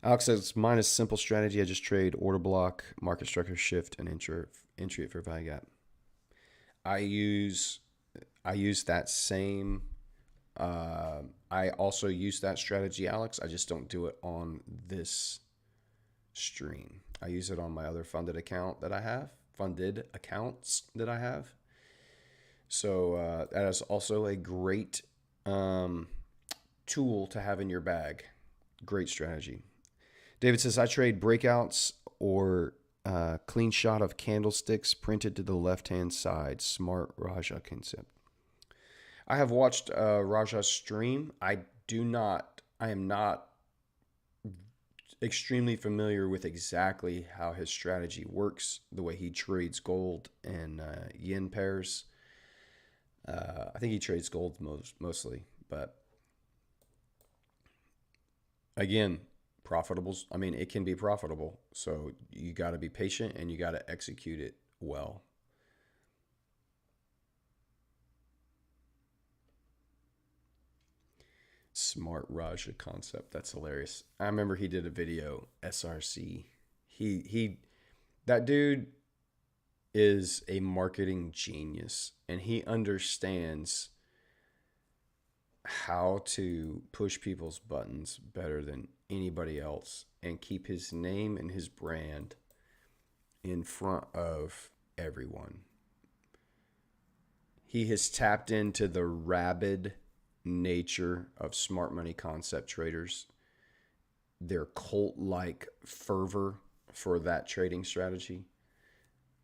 Alex says, mine is simple strategy. I just trade order block, market structure shift, and entry it for value gap. I use that same. I also use that strategy, Alex. I just don't do it on this stream. I use it on my other funded accounts that I have. So that is also a great tool to have in your bag. Great strategy. David says, I trade breakouts or clean shot of candlesticks printed to the left-hand side. Smart Raja concept. I have watched Raja's stream. I am not extremely familiar with exactly how his strategy works, the way he trades gold and yen pairs. I think he trades gold mostly, but again, profitables. I mean, it can be profitable. So you got to be patient and you got to execute it well. Smart Raja concept. That's hilarious. I remember he did a video, SRC. He that dude is a marketing genius and he understands how to push people's buttons better than anybody else and keep his name and his brand in front of everyone. He has tapped into the rabid nature of smart money concept traders, their cult like fervor for that trading strategy.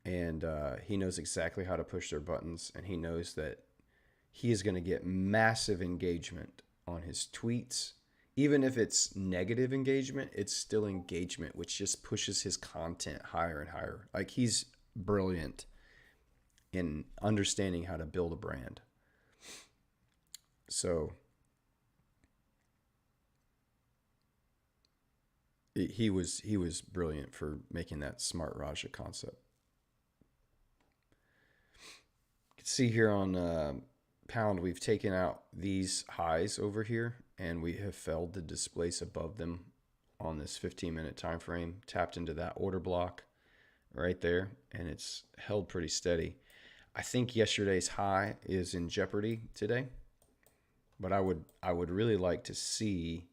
And he knows exactly how to push their buttons, and he knows that he is going to get massive engagement on his tweets. Even if it's negative engagement, it's still engagement, which just pushes his content higher and higher. Like, he's brilliant in understanding how to build a brand. So he was brilliant for making that Smart Raja concept. You can see here on pound, we've taken out these highs over here, and we have failed to displace above them on this 15-minute time frame. Tapped into that order block right there, and it's held pretty steady. I think yesterday's high is in jeopardy today, but I would really like to see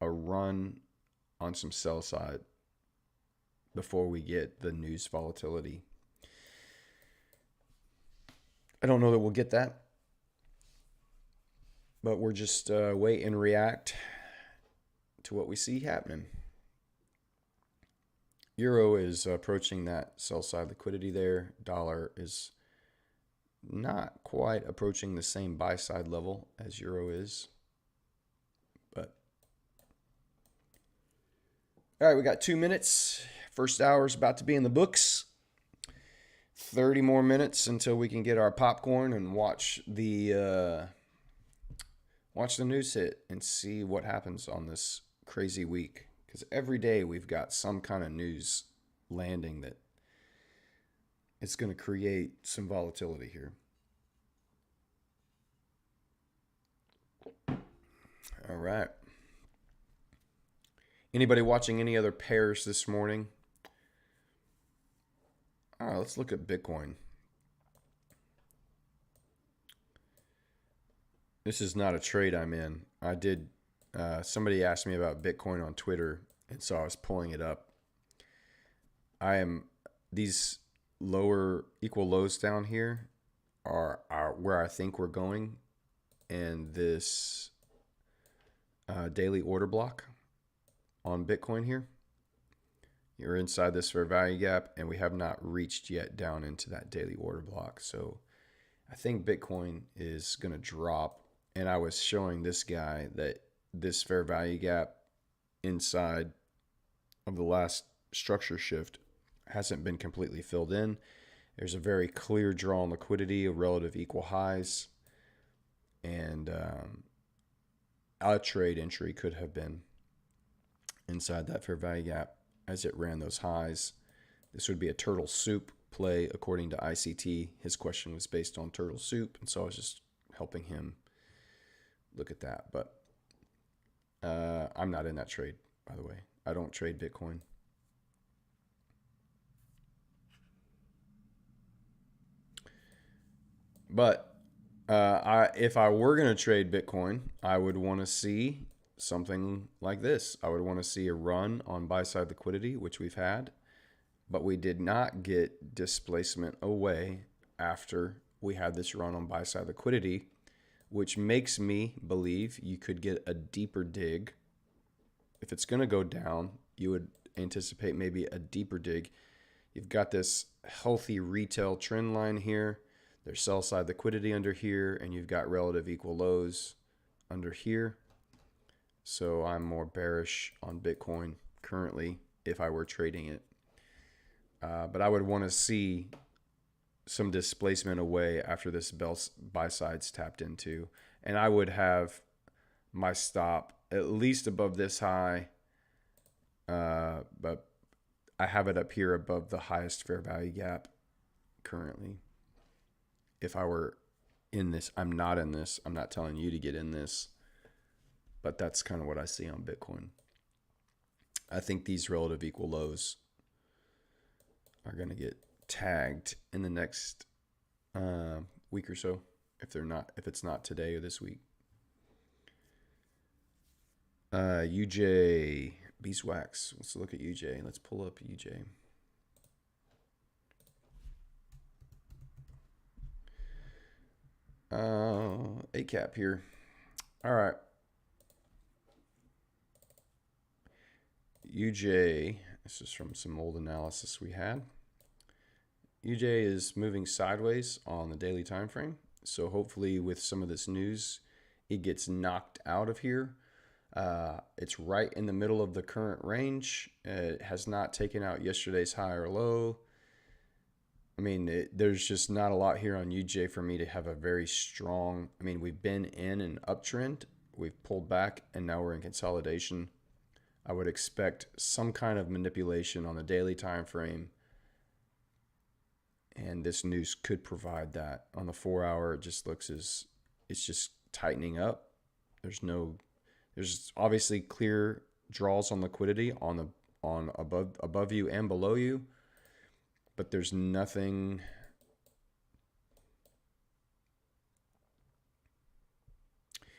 a run on some sell side before we get the news volatility. I don't know that we'll get that, but we're just wait and react to what we see happening. Euro is approaching that sell side liquidity there. Dollar is not quite approaching the same buy side level as Euro is. But all right, we got 2 minutes. First hour is about to be in the books. 30 more minutes until we can get our popcorn and watch the news hit and see what happens on this crazy week. Because every day we've got some kind of news landing that it's going to create some volatility here. All right. Anybody watching any other pairs this morning? All right, let's look at Bitcoin. This is not a trade I'm in. I did. Somebody asked me about Bitcoin on Twitter, and so I was pulling it up. These lower equal lows down here are where I think we're going, and this daily order block on Bitcoin here. You're inside this fair value gap, and we have not reached yet down into that daily order block. So I think Bitcoin is going to drop. And I was showing this guy that this fair value gap inside of the last structure shift hasn't been completely filled in. There's a very clear draw on liquidity of relative equal highs. And a trade entry could have been inside that fair value gap as it ran those highs. This would be a turtle soup play according to ICT. His question was based on turtle soup, and so I was just helping him look at that. But I'm not in that trade, by the way. I don't trade Bitcoin. But if I were going to trade Bitcoin, I would want to see something like this. I would want to see a run on buy side liquidity, which we've had, but we did not get displacement away after we had this run on buy side liquidity, which makes me believe you could get a deeper dig. If it's going to go down, you would anticipate maybe a deeper dig. You've got this healthy retail trend line here. There's sell side liquidity under here, and you've got relative equal lows under here. So I'm more bearish on Bitcoin currently if I were trading it. But I would want to see some displacement away after this buy side's tapped into. And I would have my stop at least above this high, but I have it up here above the highest fair value gap currently. If I were in this, I'm not in this. I'm not telling you to get in this, but that's kind of what I see on Bitcoin. I think these relative equal lows are going to get tagged in the next week or so, if it's not today or this week. UJ Beeswax. Let's look at UJ. Let's pull up UJ. ACAP here. All right. UJ, this is from some old analysis we had. UJ is moving sideways on the daily time frame. So hopefully with some of this news, it gets knocked out of here. It's right in the middle of the current range. It has not taken out yesterday's high or low. I mean, there's just not a lot here on UJ for me to have a very strong. I mean, we've been in an uptrend. We've pulled back, and now we're in consolidation. I would expect some kind of manipulation on the daily time frame. And this news could provide that. On the 4 hour, it just looks as it's just tightening up. There's obviously clear draws on liquidity on above you and below you, but there's nothing.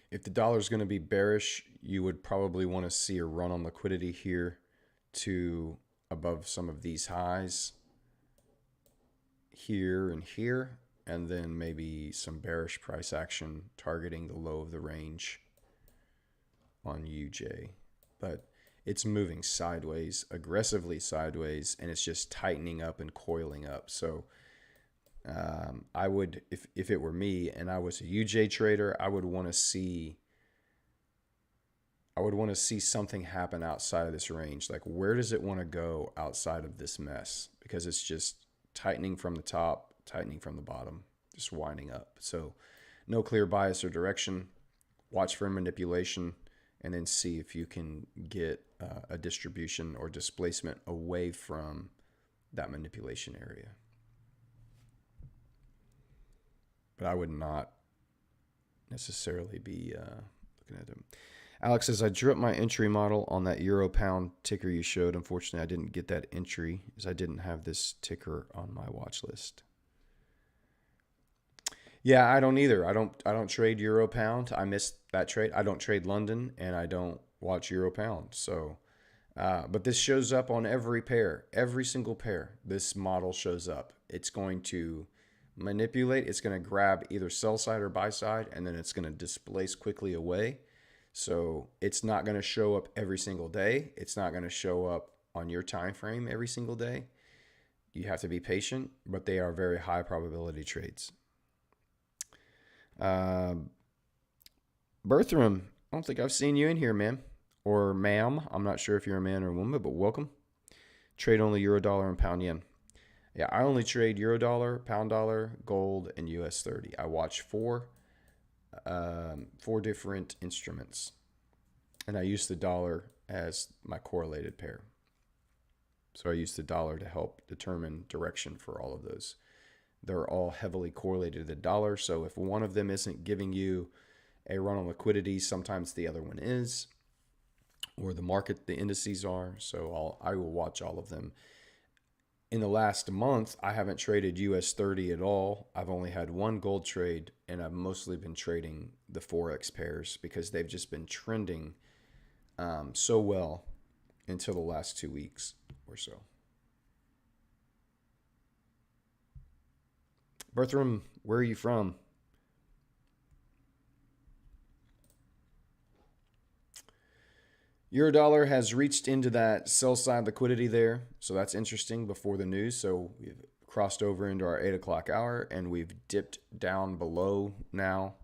If the dollar is going to be bearish, you would probably want to see a run on liquidity here to above some of these highs here and here, and then maybe some bearish price action targeting the low of the range on UJ. But it's moving sideways, aggressively sideways, and it's just tightening up and coiling up. So I would, if it were me and I was a UJ trader, I would want to see something happen outside of this range. Like, where does it want to go outside of this mess? Because it's just tightening from the top, tightening from the bottom, just winding up. So no clear bias or direction. Watch for manipulation, and then see if you can get a distribution or displacement away from that manipulation area. But I would not necessarily be looking at them. Alex says, I drew up my entry model on that Euro Pound ticker you showed. Unfortunately, I didn't get that entry as I didn't have this ticker on my watch list. Yeah, I don't either. I don't trade Euro Pound. I missed that trade. I don't trade London, and I don't watch Euro Pound. So, but this shows up on every pair, every single pair. This model shows up. It's going to manipulate. It's going to grab either sell side or buy side, and then it's going to displace quickly away. So it's not going to show up every single day. It's not going to show up on your time frame every single day. You have to be patient, but they are very high probability trades. Bertram, I don't think I've seen you in here, man. Or ma'am. I'm not sure if you're a man or a woman, but welcome. Trade only euro dollar and pound yen. Yeah, I only trade euro dollar, pound dollar, gold, and US 30. I watch four different instruments, and I use the dollar as my correlated pair. So I use the dollar to help determine direction for all of those. They're all heavily correlated to the dollar. So if one of them isn't giving you a run on liquidity, sometimes the other one is, or the market, the indices are. So I will watch all of them. In the last month, I haven't traded US 30 at all. I've only had one gold trade, and I've mostly been trading the Forex pairs because they've just been trending so well until the last 2 weeks or so. Bertram, where are you from? Eurodollar has reached into that sell side liquidity there, so that's interesting before the news. So we've crossed over into our 8 o'clock hour, and we've dipped down below now.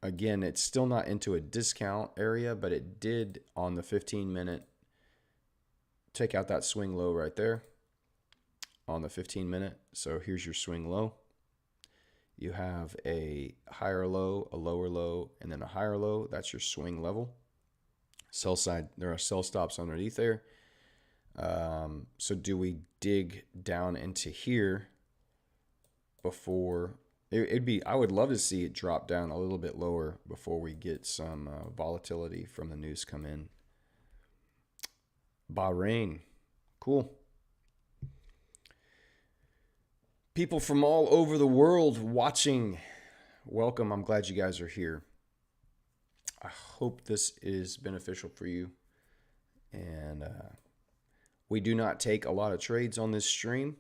Again, it's still not into a discount area, but it did on the 15-minute take out that swing low right there on the 15-minute. So here's your swing low. You have a higher low, a lower low, and then a higher low. That's your swing level. Sell side, there are sell stops underneath there. So do we dig down into here before it'd be, I would love to see it drop down a little bit lower before we get some volatility from the news come in. Bahrain, cool. People from all over the world watching, welcome. I'm glad you guys are here. I hope this is beneficial for you. And we do not take a lot of trades on this stream.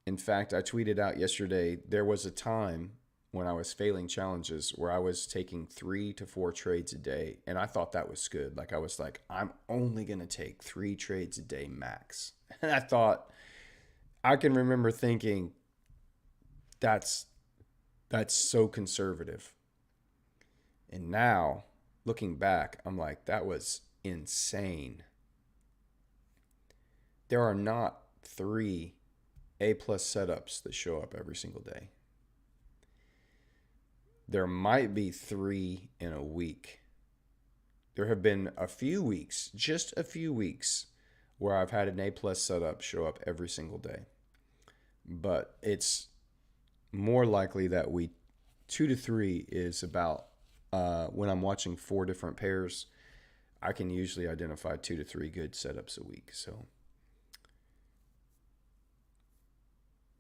In fact, I tweeted out yesterday, there was a time when I was failing challenges where I was taking 3 to 4 trades a day. And I thought that was good. Like I was like, I'm only going to take 3 trades a day max. And I thought, I can remember thinking, that's so conservative. And now, looking back, I'm like, that was insane. There are not 3 A+ setups that show up every single day. There might be 3 in a week. There have been a few weeks, just a few weeks, where I've had an A+ setup show up every single day. But it's more likely that 2 to 3 is about, when I'm watching 4 different pairs, I can usually identify 2 to 3 good setups a week. So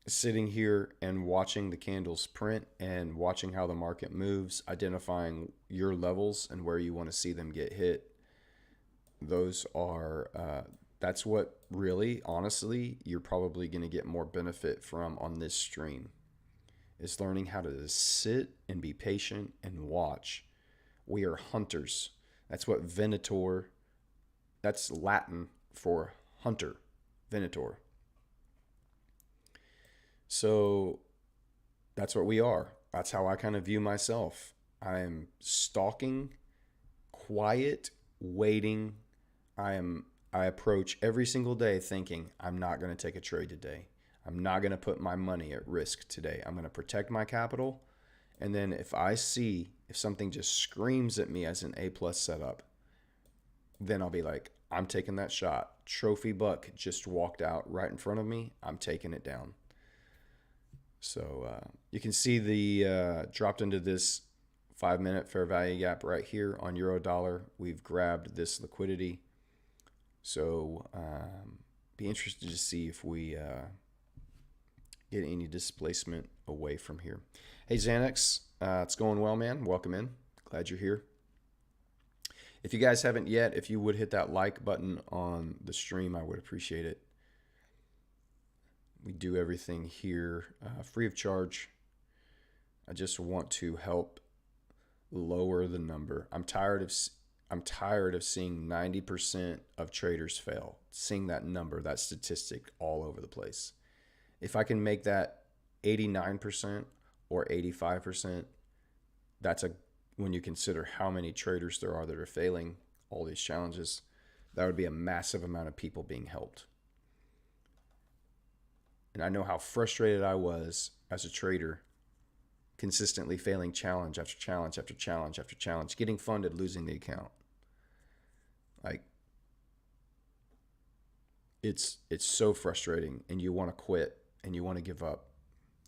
sitting here and watching the candles print and watching how the market moves, identifying your levels and where you want to see them get hit, those are that's what really, honestly, you're probably going to get more benefit from on this stream, is learning how to sit and be patient and watch. We are hunters. That's what Venator, that's Latin for hunter, Venator. So that's what we are. That's how I kind of view myself. I am stalking, quiet, waiting. I approach every single day thinking, I'm not going to take a trade today. I'm not going to put my money at risk today. I'm going to protect my capital. And then if something just screams at me as an A+ setup, then I'll be like, I'm taking that shot. Trophy buck just walked out right in front of me. I'm taking it down. So you can see the dropped into this 5-minute fair value gap right here on euro dollar. We've grabbed this liquidity. So be interested to see if we get any displacement away from here. Hey, Xanax, it's going well, man. Welcome in. Glad you're here. If you guys haven't yet, if you would hit that like button on the stream, I would appreciate it. We do everything here free of charge. I just want to help lower the number. I'm tired of seeing 90% of traders fail, seeing that number, that statistic all over the place. If I can make that 89% or 85%, when you consider how many traders there are that are failing all these challenges, that would be a massive amount of people being helped. And I know how frustrated I was as a trader, consistently failing challenge after challenge after challenge after challenge, getting funded, losing the account. Like, it's so frustrating, and you want to quit and you want to give up,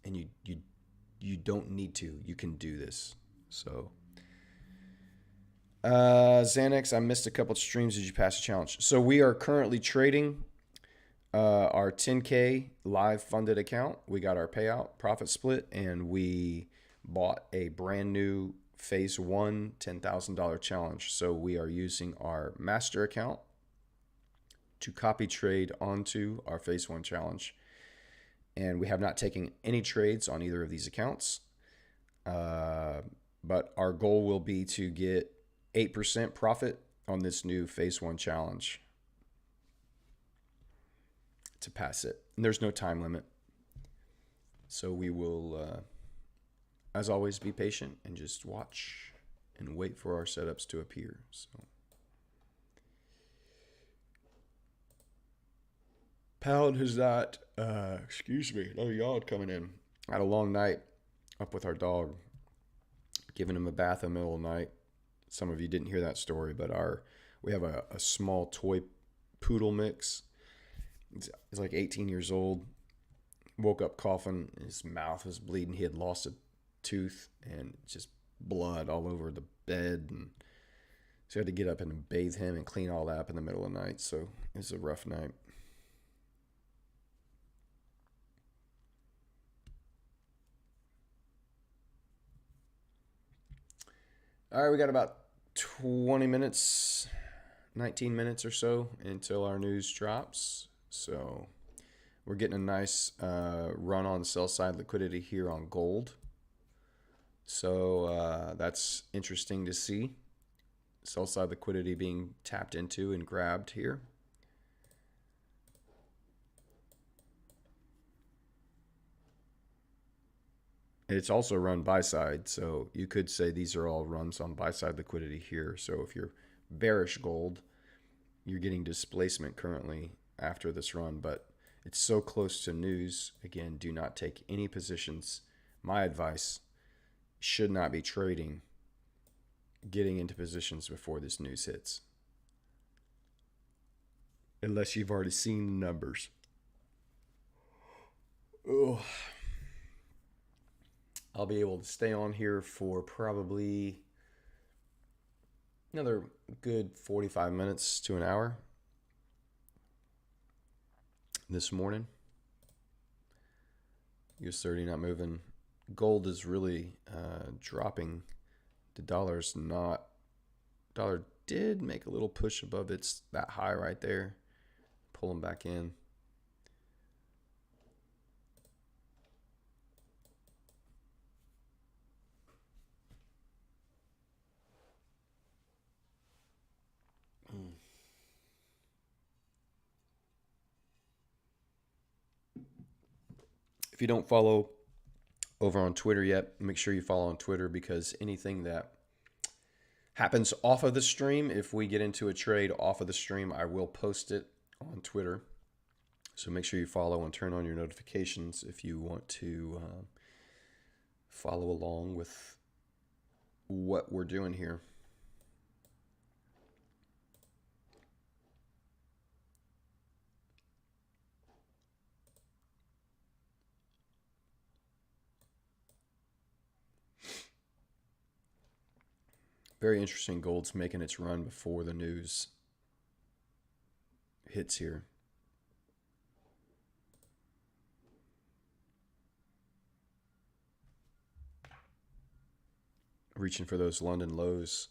and you don't need to. You can do this. So Xanax, I missed a couple of streams. Did you pass a challenge? So we are currently trading our 10K live funded account. We got our payout profit split, and we bought a brand new phase 1 $10,000 challenge. So we are using our master account to copy trade onto our phase 1 challenge. And we have not taken any trades on either of these accounts. But our goal will be to get 8% profit on this new phase 1 challenge to pass it. And there's no time limit. So we will as always, be patient and just watch and wait for our setups to appear. So, Pound has not, excuse me, another yawn coming in. I had a long night up with our dog, giving him a bath in the middle of the night. Some of you didn't hear that story, but we have a small toy poodle mix. He's like 18 years old. Woke up coughing. His mouth was bleeding. He had lost a tooth and just blood all over the bed. And so I had to get up and bathe him and clean all that up in the middle of the night. So it was a rough night. All right, we got about 20 minutes, 19 minutes or so until our news drops. So we're getting a nice run on sell side liquidity here on gold. So that's interesting to see. Sell side liquidity being tapped into and grabbed here. It's also run buy side, so you could say these are all runs on buy side liquidity here. So if you're bearish gold, you're getting displacement currently after this run, but it's so close to news. Again, do not take any positions. My advice, should not be trading, getting into positions before this news hits, unless you've already seen the numbers. Oh, I'll be able to stay on here for probably another good 45 minutes to an hour this morning. US30 not moving. Gold is really dropping. The dollar's not. Dollar did make a little push above that high right there. Pulling back in. If you don't follow over on Twitter yet, make sure you follow on Twitter, because anything that happens off of the stream, if we get into a trade off of the stream, I will post it on Twitter. So make sure you follow and turn on your notifications if you want to follow along with what we're doing here. Very interesting. Gold's making its run before the news hits here. Reaching for those London lows.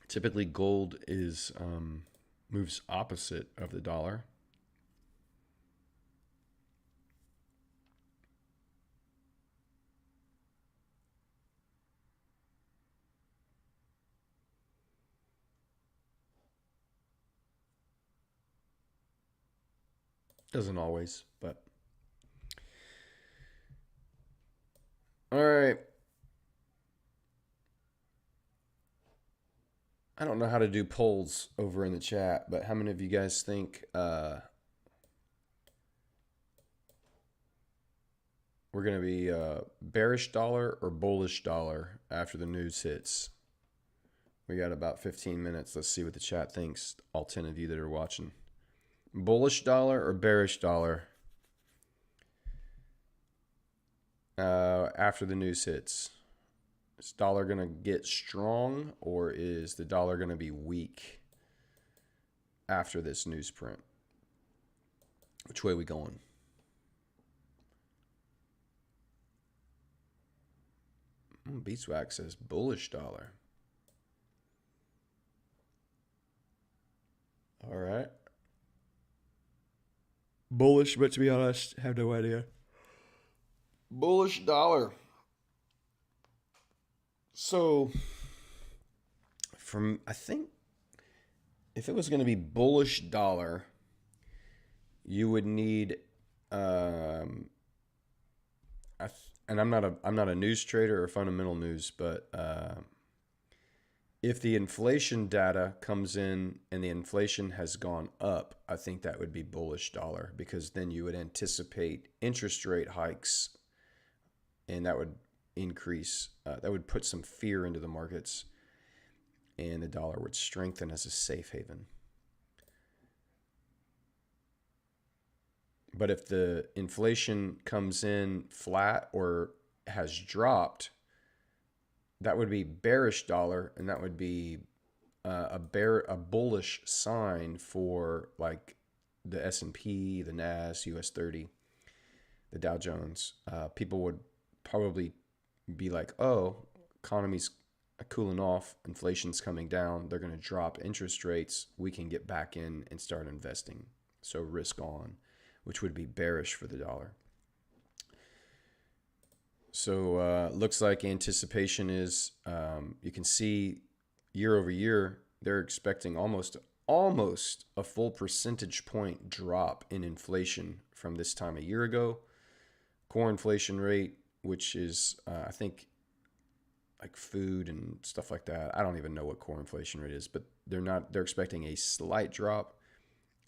Typically, gold is moves opposite of the dollar. Doesn't always, but all right. I don't know how to do polls over in the chat, but how many of you guys think we're going to be bearish dollar or bullish dollar after the news hits? We got about 15 minutes. Let's see what the chat thinks, all 10 of you that are watching. Bullish dollar or bearish dollar after the news hits? Is dollar going to get strong, or is the dollar going to be weak after this newsprint? Which way are we going? Beeswax says bullish dollar. All right. Bullish, but to be honest, have no idea. Bullish dollar. So from I think if it was going to be bullish dollar, you would need and I'm not a news trader or fundamental news, but if the inflation data comes in and the inflation has gone up, I think that would be bullish dollar, because then you would anticipate interest rate hikes, and that would increase, that would put some fear into the markets, and the dollar would strengthen as a safe haven. But if the inflation comes in flat or has dropped, that would be bearish dollar, and that would be a bullish sign for like the S&P, the Nas, US 30, the Dow Jones. People would probably be like, oh, economy's cooling off, inflation's coming down, they're going to drop interest rates, we can get back in and start investing. So risk on, which would be bearish for the dollar. So looks like anticipation is, you can see year over year, they're expecting almost a full percentage point drop in inflation from this time a year ago. Core inflation rate, which is, I think, like food and stuff like that. I don't even know what core inflation rate is, but they're expecting a slight drop.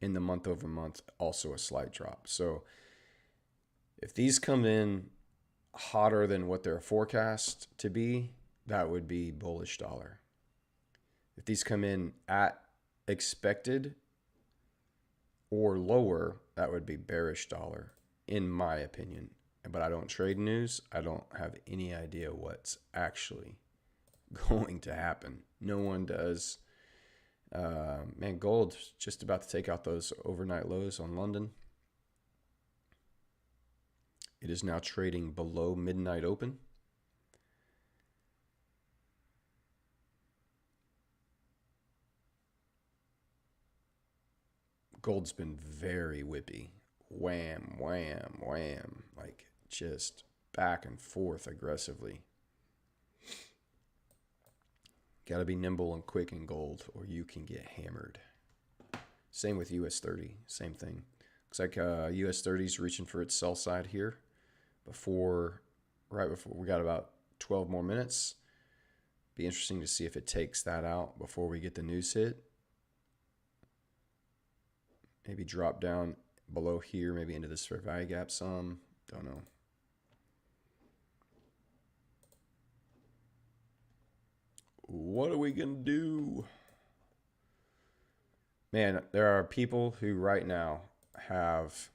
In the month over month, also a slight drop. So if these come in hotter than what they're forecast to be, that would be bullish dollar. If these come in at expected or lower, that would be bearish dollar, in my opinion. But I don't trade news. I don't have any idea what's actually going to happen. No one does. Man, gold's just about to take out those overnight lows on London. It is now trading below midnight open. Gold's been very whippy. Wham, wham, wham. Like just back and forth aggressively. Got to be nimble and quick in gold, or you can get hammered. Same with US 30, same thing. Looks like US 30 is reaching for its sell side here right before we got about 12 more minutes. Be interesting to see if it takes that out before we get the news hit. Maybe drop down below here, maybe into this fair value gap some. Don't know. What are we going to do? Man, there are people who right now have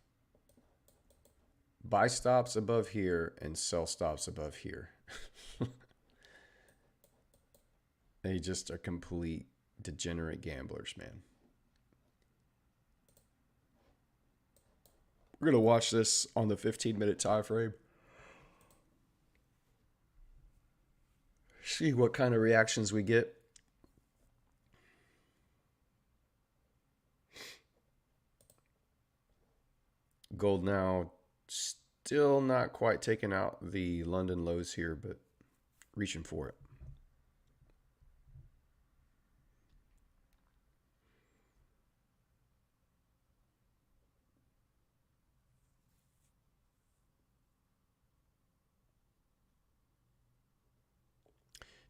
buy stops above here and sell stops above here. They just are complete degenerate gamblers, man. We're going to watch this on the 15-minute time frame. See what kind of reactions we get. Gold now still not quite taking out the London lows here, but reaching for it.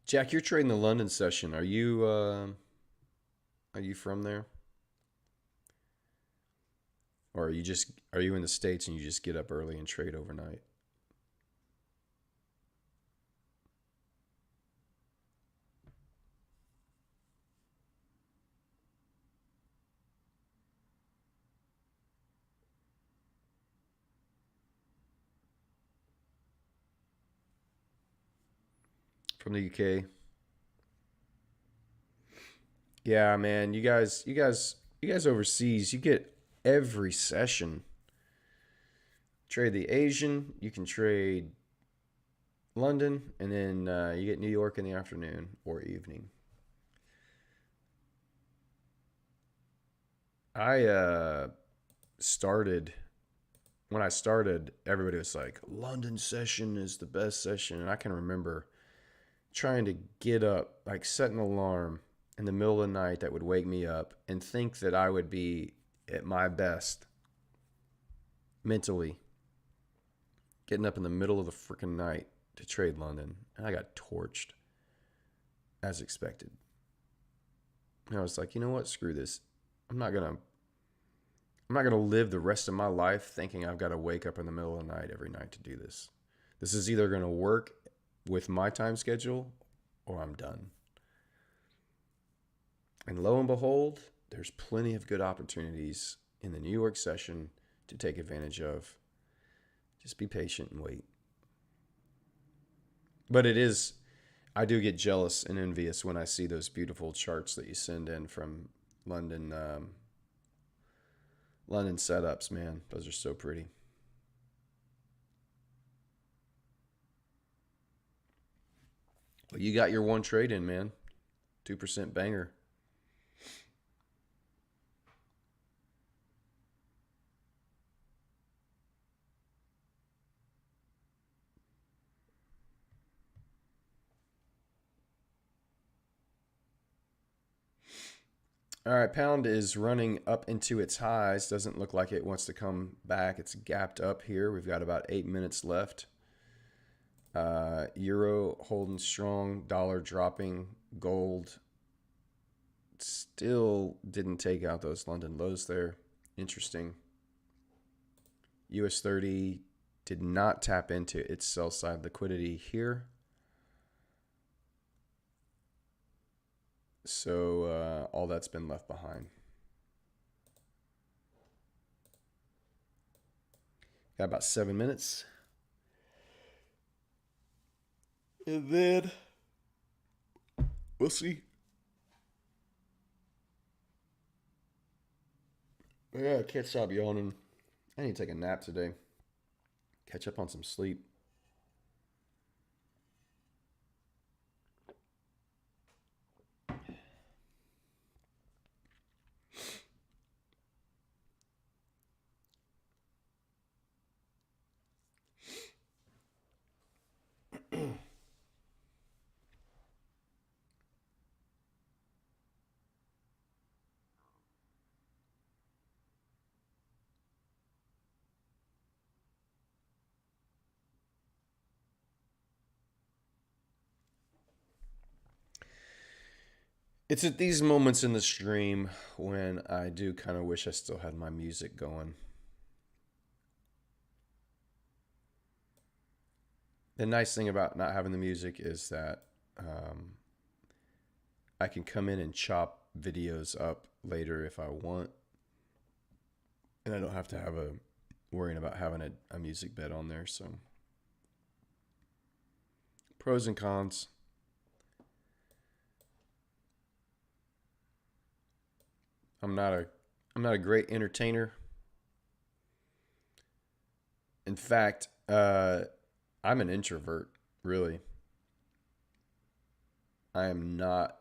Jack, you're trading the London session. Are you from there? Or are you in the States and you just get up early and trade overnight? From the UK. Yeah, man, you guys overseas, you get every session. Trade the Asian, you can trade London, and then you get New York in the afternoon or evening. I started when I started, everybody was like, London session is the best session, and I can remember trying to get up, like set an alarm in the middle of the night that would wake me up and think that I would be at my best mentally getting up in the middle of the freaking night to trade London. And I got torched as expected. And I was like, you know what? Screw this. I'm not gonna live the rest of my life thinking I've got to wake up in the middle of the night every night to do this. This is either gonna work with my time schedule or I'm done. And lo and behold, there's plenty of good opportunities in the New York session to take advantage of. Just be patient and wait. But I do get jealous and envious when I see those beautiful charts that you send in from London, London setups, man. Those are so pretty. Well, you got your one trade in, man. 2% banger. All right, pound is running up into its highs. Doesn't look like it wants to come back. It's gapped up here. We've got about 8 minutes left. Euro holding strong, dollar dropping, gold still didn't take out those London lows there. Interesting. US 30 did not tap into its sell side liquidity here. So all that's been left behind. Got about 7 minutes. And then we'll see. Yeah, I can't stop yawning. I need to take a nap today. Catch up on some sleep. It's at these moments in the stream when I do kind of wish I still had my music going. The nice thing about not having the music is that I can come in and chop videos up later if I want. And I don't have to have worrying about having a music bed on there. So pros and cons. I'm not a great entertainer. In fact, I'm an introvert, really. I am not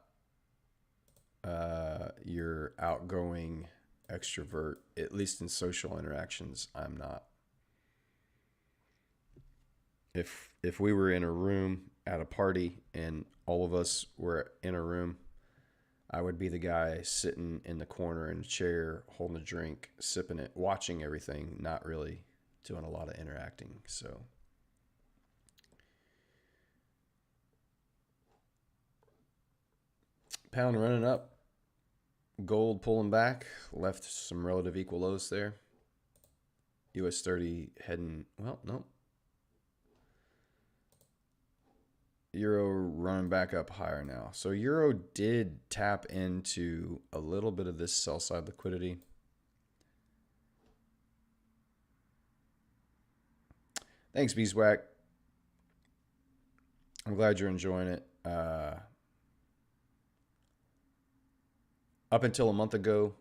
your outgoing extrovert, at least in social interactions. I'm not. If we were in a room at a party and all of us were in a room, I would be the guy sitting in the corner in a chair, holding a drink, sipping it, watching everything, not really doing a lot of interacting. So pound running up, gold pulling back, left some relative equal lows there. US 30 heading, well, no. Euro running back up higher now. So Euro did tap into a little bit of this sell side liquidity. Thanks, Beeswax. I'm glad you're enjoying it. Up until a month ago,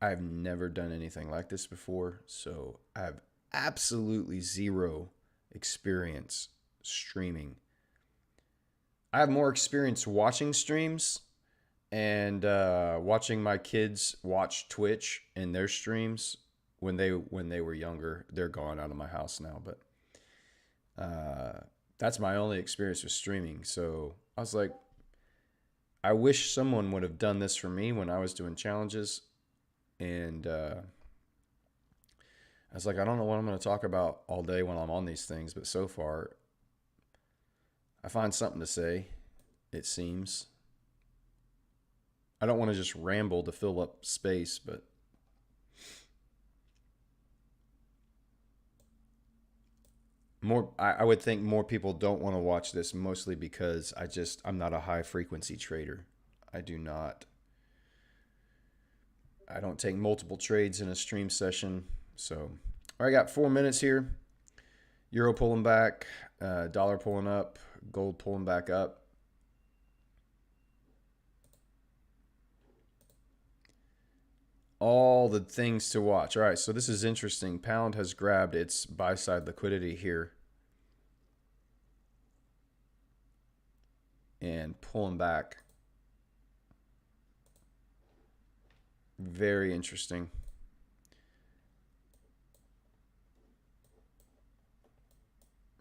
I've never done anything like this before. So I have absolutely zero experience streaming. I have more experience watching streams and watching my kids watch Twitch and their streams when they were younger. They're gone out of my house now, but that's my only experience with streaming. So I was like, I wish someone would have done this for me when I was doing challenges. And I was like, I don't know what I'm going to talk about all day when I'm on these things, but so far, I find something to say, it seems. I don't want to just ramble to fill up space, but I would think more people don't want to watch this, mostly because I'm not a high frequency trader. I do not I don't take multiple trades in a stream session. So, all right, I got 4 minutes here. Euro pulling back, dollar pulling up, gold pulling back up. All the things to watch. All right, so this is interesting. Pound has grabbed its buy side liquidity here and pulling back. Very interesting.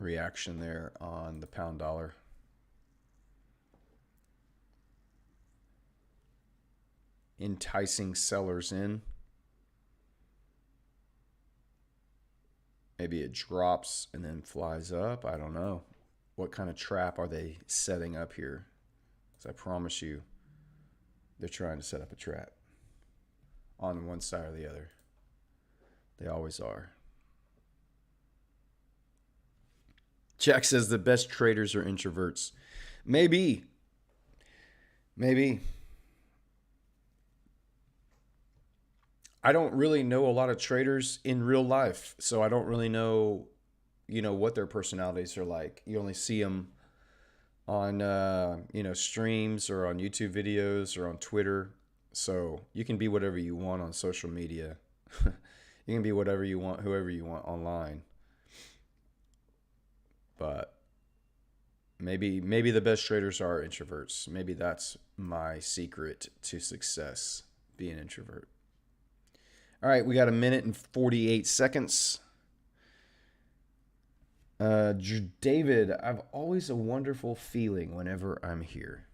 Reaction there on the pound dollar. Enticing sellers in. Maybe it drops and then flies up. I don't know. What kind of trap are they setting up here? Because I promise you, they're trying to set up a trap on one side or the other. They always are. Jack says the best traders are introverts. Maybe. I don't really know a lot of traders in real life, so I don't really know, what their personalities are like. You only see them on, streams or on YouTube videos or on Twitter. So you can be whatever you want on social media. You can be whatever you want, whoever you want online. But maybe the best traders are introverts. Maybe that's my secret to success, being an introvert. All right, we got 1 minute and 48 seconds. David, I've always a wonderful feeling whenever I'm here.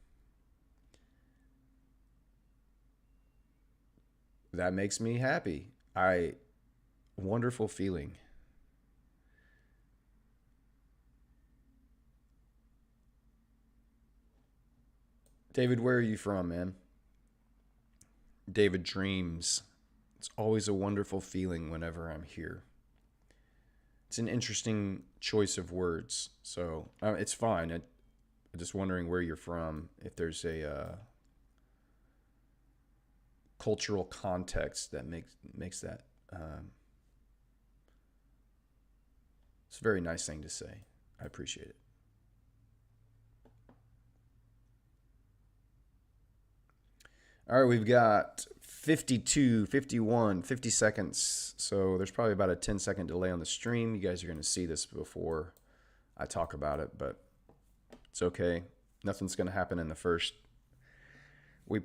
That makes me happy. Wonderful feeling. David, where are you from, man? David dreams. It's always a wonderful feeling whenever I'm here. It's an interesting choice of words, so it's fine. I'm just wondering where you're from, if there's a cultural context that makes that. It's a very nice thing to say. I appreciate it. All right, we've got 52, 51, 50 seconds. So there's probably about a 10-second delay on the stream. You guys are going to see this before I talk about it, but it's okay. Nothing's going to happen in the first.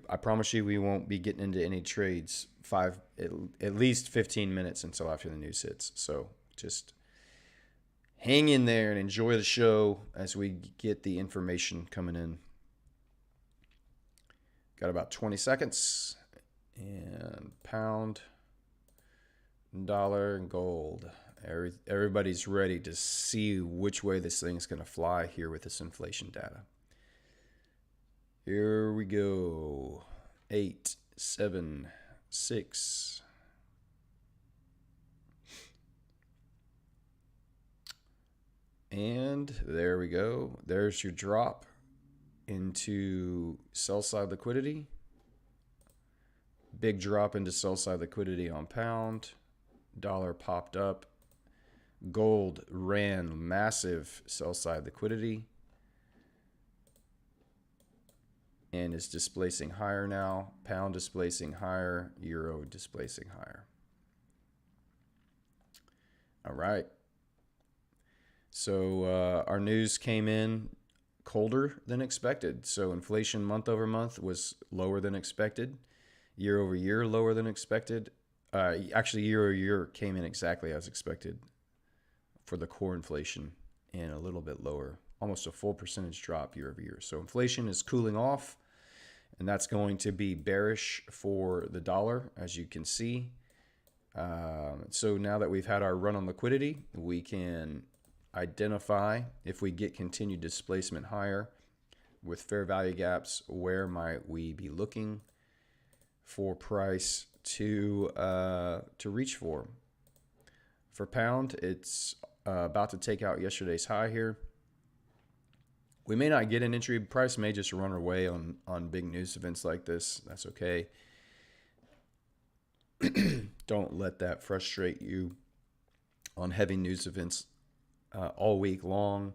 I promise you we won't be getting into any trades at least 15 minutes until after the news hits. So just hang in there and enjoy the show as we get the information coming in. Got about 20 seconds. And pound, dollar, and gold. Everybody's ready to see which way this thing's going to fly here with this inflation data. Here we go. 8, 7, 6. And there we go. There's your drop into sell side liquidity. Big drop into sell side liquidity on pound. Dollar popped up. Gold ran massive sell side liquidity and is displacing higher now. Pound displacing higher. Euro displacing higher. All right. So our news came in colder than expected. So inflation month over month was lower than expected. Year over year, lower than expected. Actually, year over year came in exactly as expected for the core inflation and a little bit lower, almost a full percentage drop year over year. So inflation is cooling off. and that's going to be bearish for the dollar, as you can see. So now that we've had our run on liquidity, we can identify if we get continued displacement higher with fair value gaps, where might we be looking for price to reach for. For pound, it's about to take out yesterday's high here. We may not get an entry. Price may just run away on big news events like this. That's okay. Don't let that frustrate you on heavy news events all week long.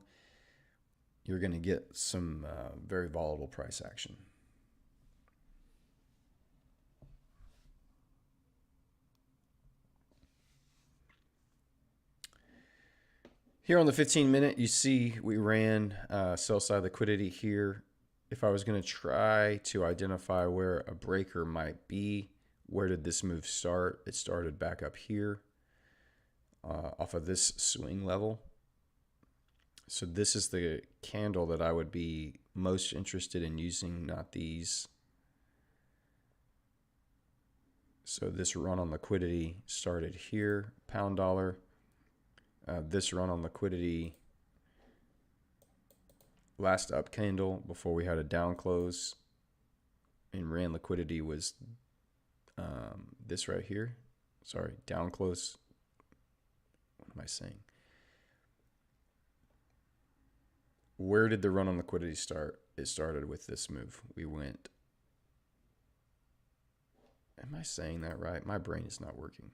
You're going to get some very volatile price action. Here on the 15-minute, you see we ran sell side liquidity here. If I was going to try to identify where a breaker might be, where did this move start? It started back up here off of this swing level. So this is the candle that I would be most interested in using, not these. So this run on liquidity started here, pound dollar. This run on liquidity, last up candle before we had a down close, and ran liquidity was this right here. Sorry, down close. What am I saying? Where did the run on liquidity start? It started with this move. We went. Am I saying that right? My brain is not working.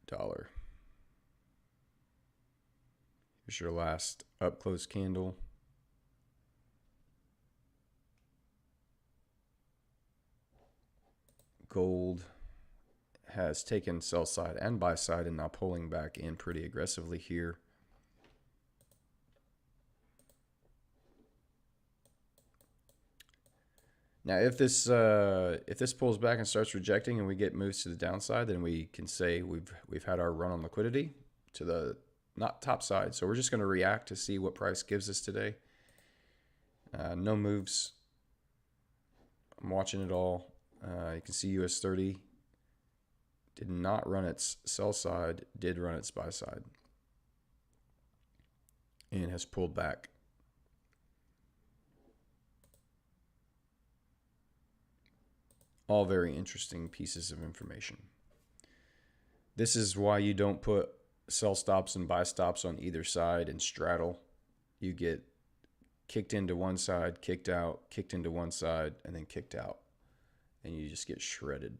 Dollar. Here's your last up close candle. Gold has taken sell side and buy side and now pulling back in pretty aggressively here. Now, if this pulls back and starts rejecting and we get moves to the downside, then we can say we've had our run on liquidity to the not top side. So we're just going to react to see what price gives us today. No moves. I'm watching it all. You can see US 30 did not run its sell side, did run its buy side, and has pulled back. All very interesting pieces of information. This is why you don't put sell stops and buy stops on either side and straddle. You get kicked into one side, kicked out, kicked into one side, and then kicked out. And you just get shredded.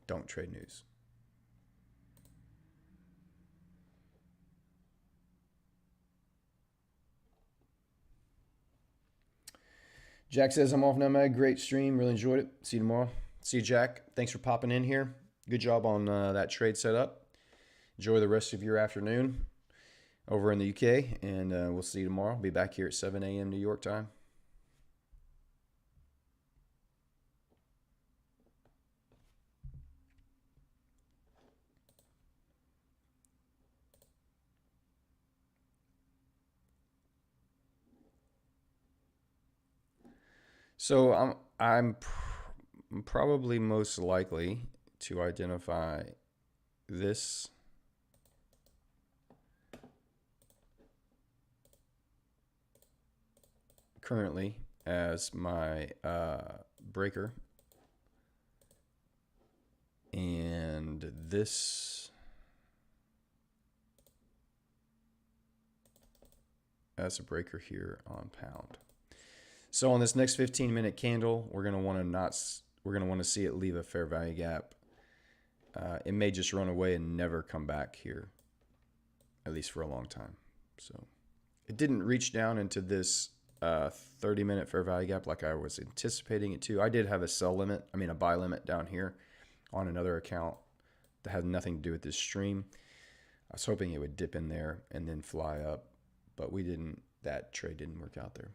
Don't trade news. Jack says, I'm off now, Meg. Great stream. Really enjoyed it. See you tomorrow. See you, Jack. Thanks for popping in here. Good job on that trade setup. Enjoy the rest of your afternoon over in the UK, and we'll see you tomorrow. I'll be back here at 7 a.m. New York time. So I'm probably most likely to identify this currently as my breaker, and this as a breaker here on pound. So on this next 15-minute candle, we're gonna want to see it leave a fair value gap. It may just run away and never come back here, at least for a long time. So it didn't reach down into this 30-minute fair value gap like I was anticipating it to. I did have a buy limit down here on another account that had nothing to do with this stream. I was hoping it would dip in there and then fly up, but we didn't. That trade didn't work out there.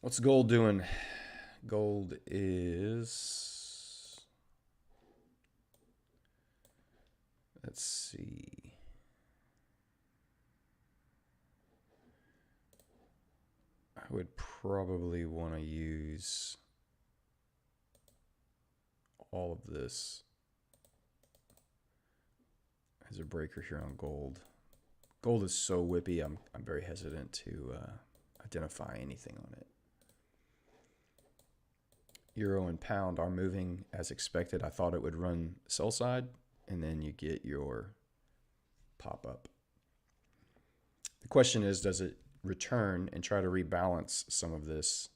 What's gold doing? Gold is, let's see. I would probably want to use all of this as a breaker here on gold. Gold is so whippy, I'm very hesitant to identify anything on it. Euro and pound are moving as expected. I thought it would run sell side, and then you get your pop up. The question is, does it return and try to rebalance some of this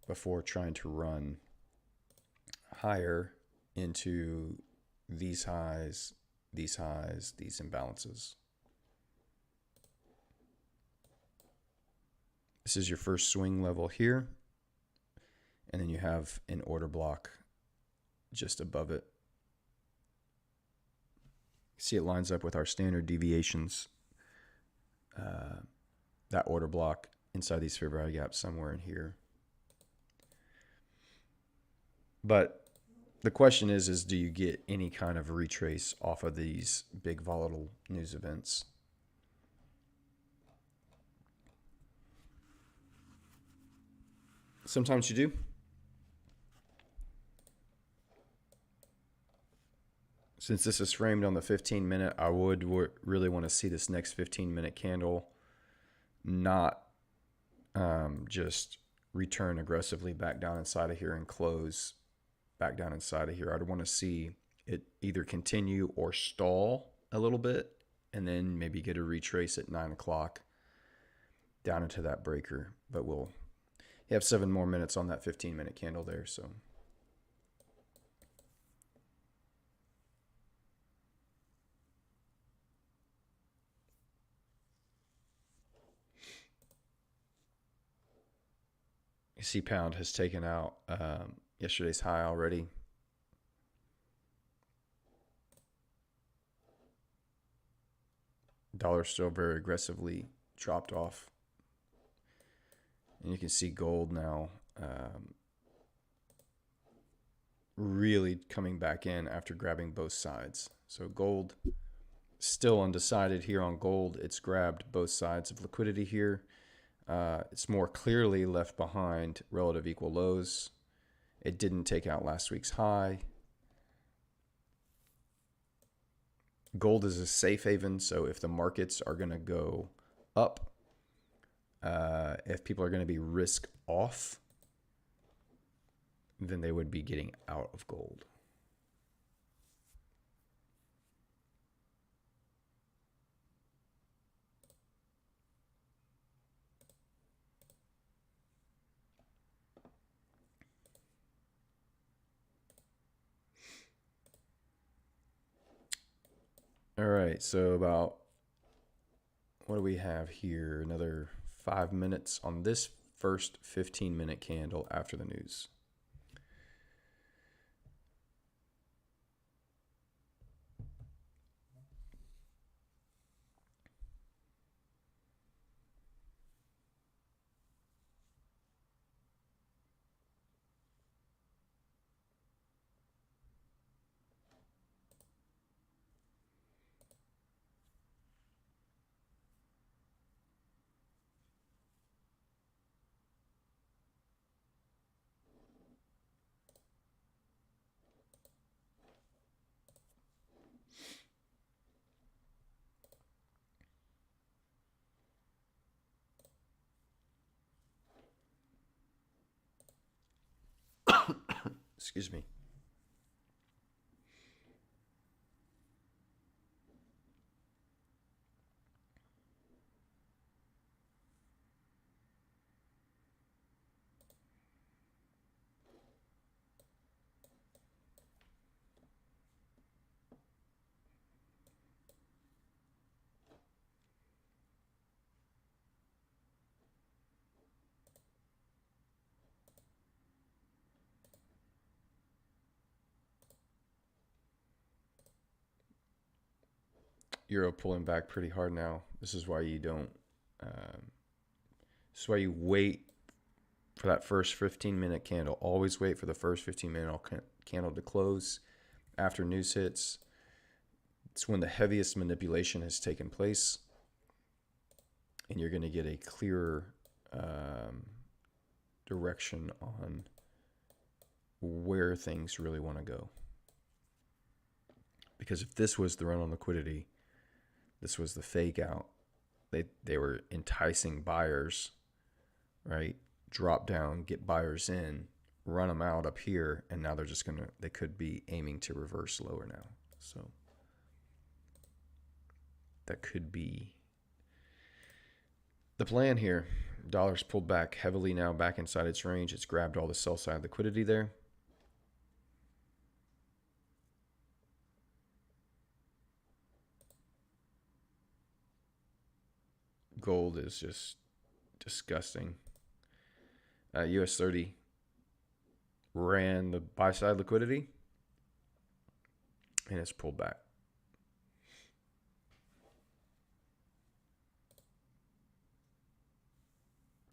before trying to run higher into these highs, these imbalances? This is your first swing level here. And then you have an order block just above it. See, it lines up with our standard deviations. That order block inside these fair value gaps somewhere in here. But the question is do you get any kind of retrace off of these big volatile news events? Sometimes you do. Since this is framed on the 15-minute, I would really want to see this next 15-minute candle not just return aggressively back down inside of here and close back down inside of here. I'd want to see it either continue or stall a little bit and then maybe get a retrace at 9 o'clock down into that breaker. But we'll have 7 more minutes on that 15-minute candle there, so... You see pound has taken out yesterday's high already. Dollar still very aggressively dropped off. And you can see gold now really coming back in after grabbing both sides. So gold still undecided here on gold. It's grabbed both sides of liquidity here. It's more clearly left behind relative equal lows. It didn't take out last week's high. Gold is a safe haven, so if the markets are going to go up, if people are going to be risk off, then they would be getting out of gold. All right, so about, what do we have here? Another 5 minutes on this first 15-minute candle after the news. Excuse me. Euro pulling back pretty hard now. This is why you don't That's why you wait for that first 15-minute candle. Always wait for the first 15-minute candle to close after news hits. It's when the heaviest manipulation has taken place, and you're going to get a clearer direction on where things really want to go. Because if this was the run on liquidity, this was the fake out, they were enticing buyers, right? Drop down, get buyers in, run them out up here, and now they could be aiming to reverse lower now. So that could be the plan here. Dollar's pulled back heavily now, back inside its range. It's grabbed all the sell side liquidity there. Gold is just disgusting. US 30 ran the buy side liquidity, and it's pulled back.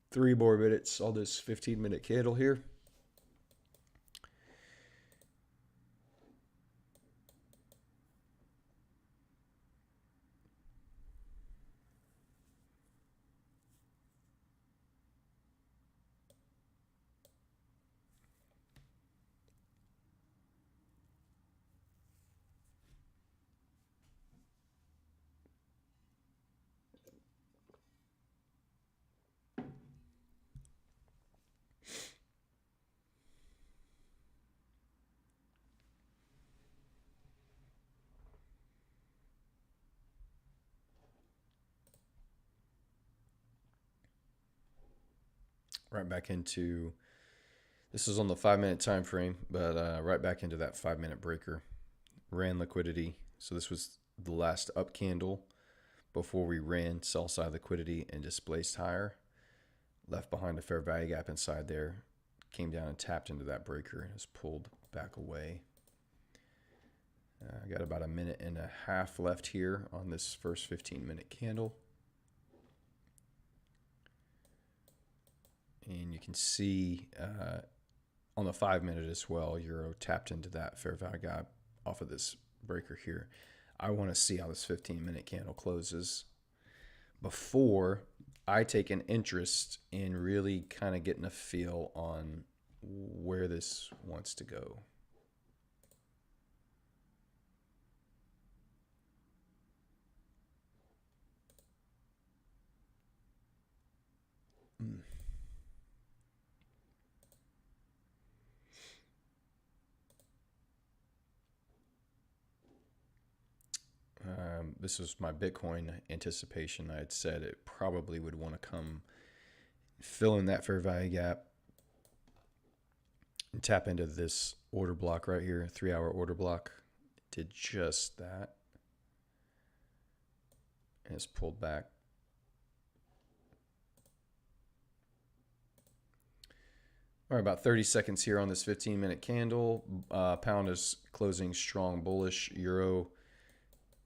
Three more minutes on this 15-minute candle here. Right back into, this is on the 5-minute time frame, but right back into that 5-minute breaker. Ran liquidity. So this was the last up candle before we ran sell side liquidity and displaced higher. Left behind a fair value gap inside there. Came down and tapped into that breaker and has pulled back away. I got about a minute and a half left here on this first 15-minute candle. And you can see on the 5-minute as well, Euro tapped into that fair value gap off of this breaker here. I want to see how this 15-minute candle closes before I take an interest in really kind of getting a feel on where this wants to go. This was my Bitcoin anticipation. I had said it probably would want to come fill in that fair value gap and tap into this order block right here, 3-hour order block. It did just that. And it's pulled back. All right, about 30 seconds here on this 15-minute candle. Pound is closing strong bullish. Euro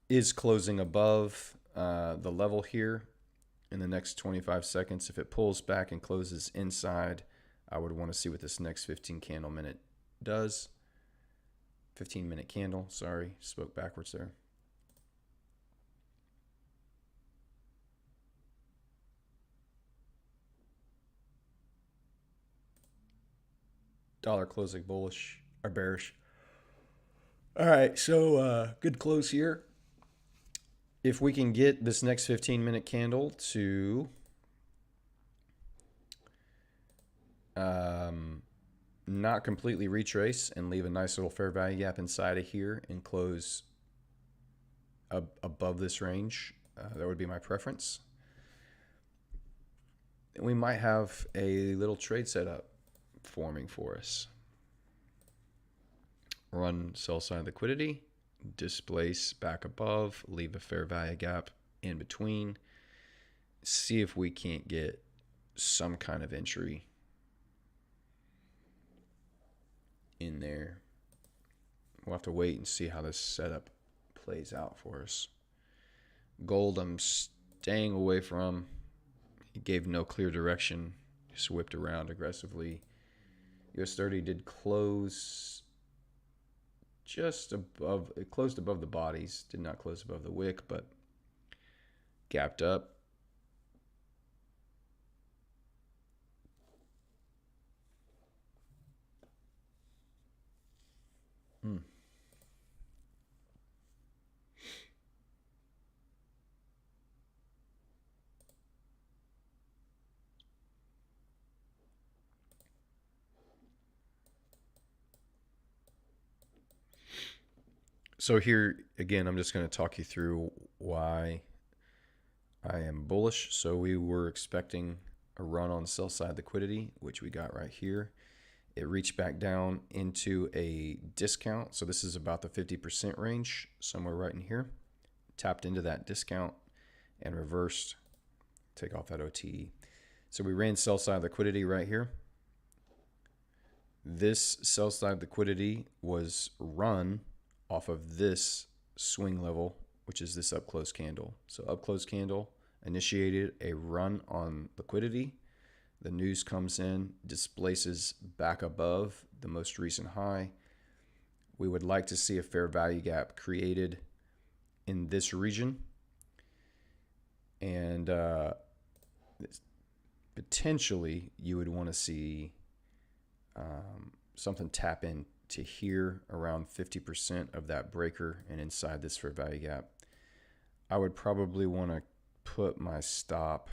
is closing above the level here in the next 25 seconds. If it pulls back and closes inside, I would want to see what this next 15-minute does. 15-minute candle, sorry, spoke backwards there. Dollar closing bullish or bearish. All right, so good close here. If we can get this next 15-minute candle to not completely retrace and leave a nice little fair value gap inside of here and close above this range, that would be my preference. And we might have a little trade setup forming for us. Run sell side liquidity, displace back above, leave a fair value gap in between, see if we can't get some kind of entry in there. We'll have to wait and see how this setup plays out for us. Gold I'm staying away from. He gave no clear direction, just whipped around aggressively. US 30 did close just above, it closed above the bodies, did not close above the wick, but gapped up. So here again, I'm just going to talk you through why I am bullish. So we were expecting a run on sell side liquidity, which we got right here. It reached back down into a discount. So this is about the 50% range, somewhere right in here. Tapped into that discount and reversed. Take off that OTE. So we ran sell side liquidity right here. This sell side liquidity was run off of this swing level, which is this up close candle. So up close candle initiated a run on liquidity. The news comes in, displaces back above the most recent high. We would like to see a fair value gap created in this region. And potentially you would want to see something tap in to here around 50% of that breaker and inside this fair value gap. I would probably want to put my stop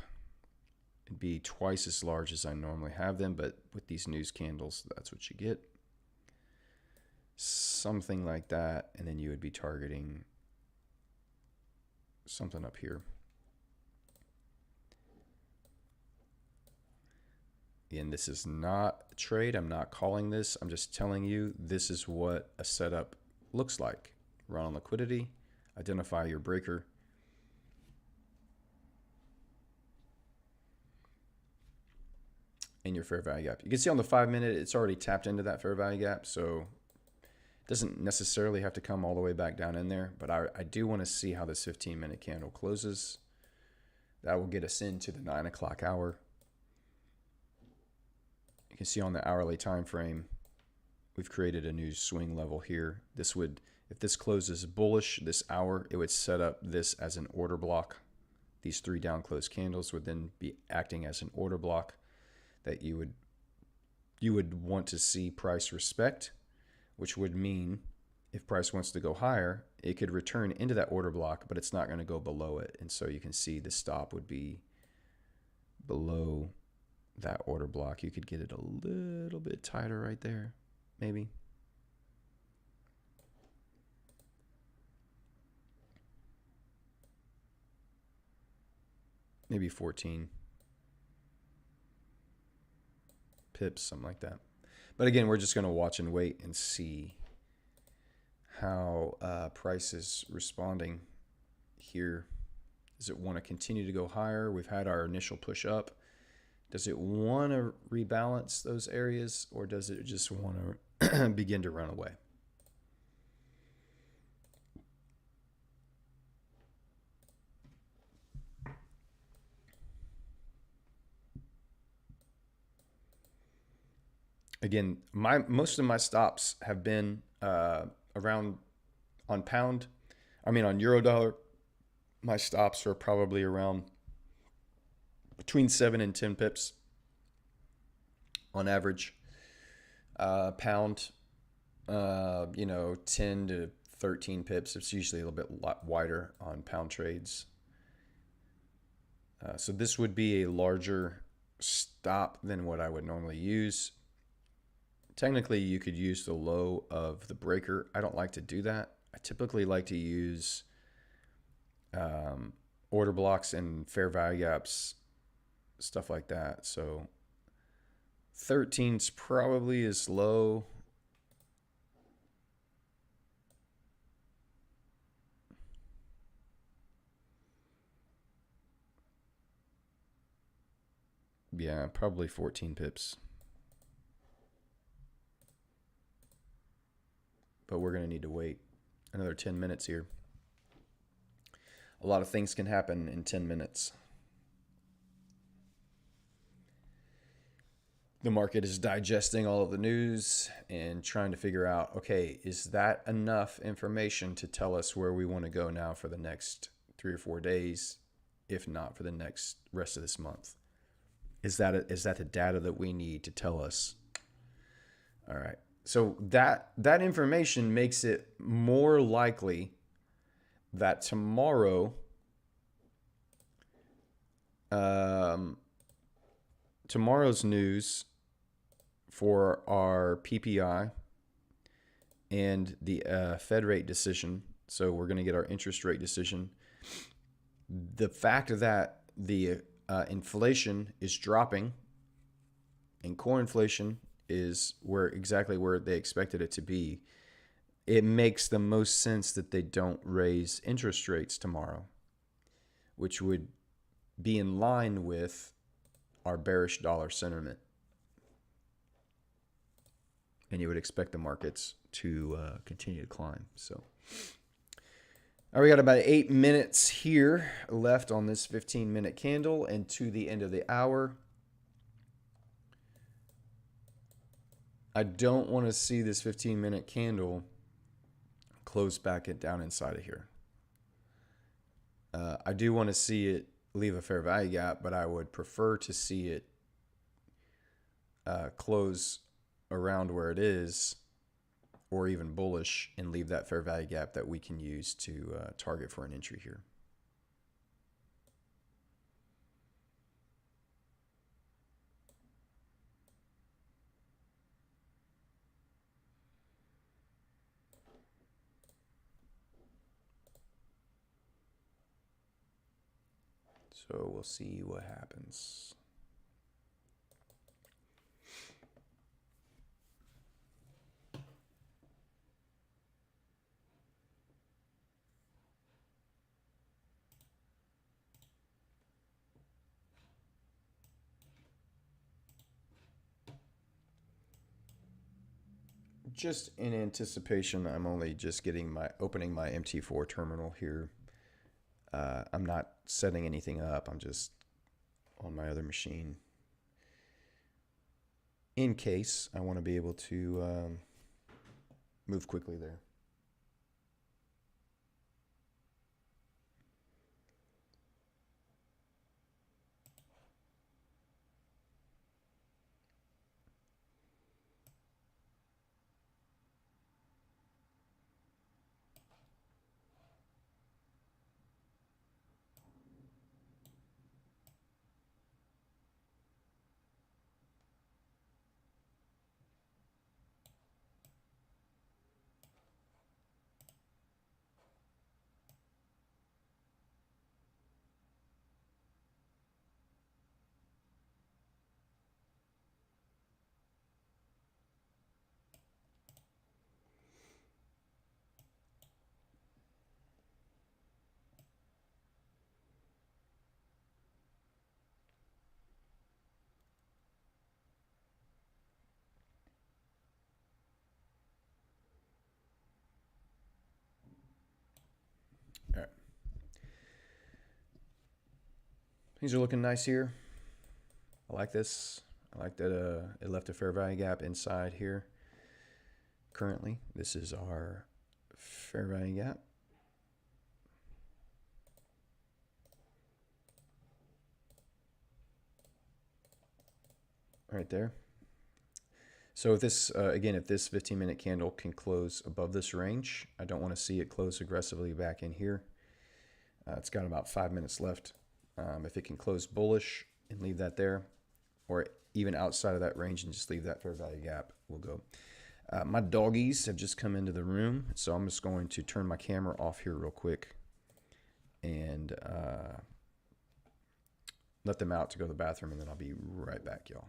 be twice as large as I normally have them, but with these news candles, that's what you get. Something like that, and then you would be targeting something up here. And this is not a trade. I'm not calling this. I'm just telling you this is what a setup looks like. Run on liquidity, identify your breaker, and your fair value gap. You can see on the 5 minute, it's already tapped into that fair value gap. So it doesn't necessarily have to come all the way back down in there, but I do want to see how this 15-minute candle closes. That will get us into the 9 o'clock hour. You can see on the hourly time frame, we've created a new swing level here. This would, if this closes bullish this hour, it would set up this as an order block. These 3 down close candles would then be acting as an order block that you would want to see price respect, which would mean if price wants to go higher, it could return into that order block, but it's not going to go below it. And so you can see the stop would be below that order block. You could get it a little bit tighter right there, maybe. Maybe 14 pips, something like that. But again, we're just going to watch and wait and see how price is responding here. Does it want to continue to go higher? We've had our initial push up. Does it want to rebalance those areas, or does it just want to begin to run away? Again, most of my stops have been around on pound. I mean, on euro dollar, my stops are probably around between 7 and 10 pips on average. Pound, 10 to 13 pips. It's usually a little bit wider on pound trades. So this would be a larger stop than what I would normally use. Technically, you could use the low of the breaker. I don't like to do that. I typically like to use order blocks and fair value gaps, stuff like that. So 13's probably is low. Yeah, probably 14 pips. But we're going to need to wait another 10 minutes here. A lot of things can happen in 10 minutes. The market is digesting all of the news and trying to figure out, okay, is that enough information to tell us where we want to go now for the next 3 or 4 days, if not for the next rest of this month? Is that the data that we need to tell us? All right. So that information makes it more likely that um, tomorrow's news for our PPI and the Fed rate decision. So we're going to get our interest rate decision. The fact that the inflation is dropping and core inflation is exactly where they expected it to be, it makes the most sense that they don't raise interest rates tomorrow, which would be in line with our bearish dollar sentiment. And you would expect the markets to continue to climb. So, all right, we got about 8 minutes here left on this 15-minute candle and to the end of the hour. I don't want to see this 15-minute candle close back down inside of here. I do want to see it leave a fair value gap, but I would prefer to see it close around where it is, or even bullish, and leave that fair value gap that we can use to target for an entry here. So we'll see what happens. Just in anticipation, I'm only just opening my MT4 terminal here. I'm not setting anything up. I'm just on my other machine in case I want to be able to move quickly there. All right. Things are looking nice here. I like this. I like that it left a fair value gap inside here. Currently, this is our fair value gap. Right there. So if this, again, if this 15-minute candle can close above this range, I don't want to see it close aggressively back in here. It's got about 5 minutes left. If it can close bullish and leave that there, or even outside of that range and just leave that fair value gap, we'll go. My doggies have just come into the room, so I'm just going to turn my camera off here real quick and let them out to go to the bathroom, and then I'll be right back, y'all.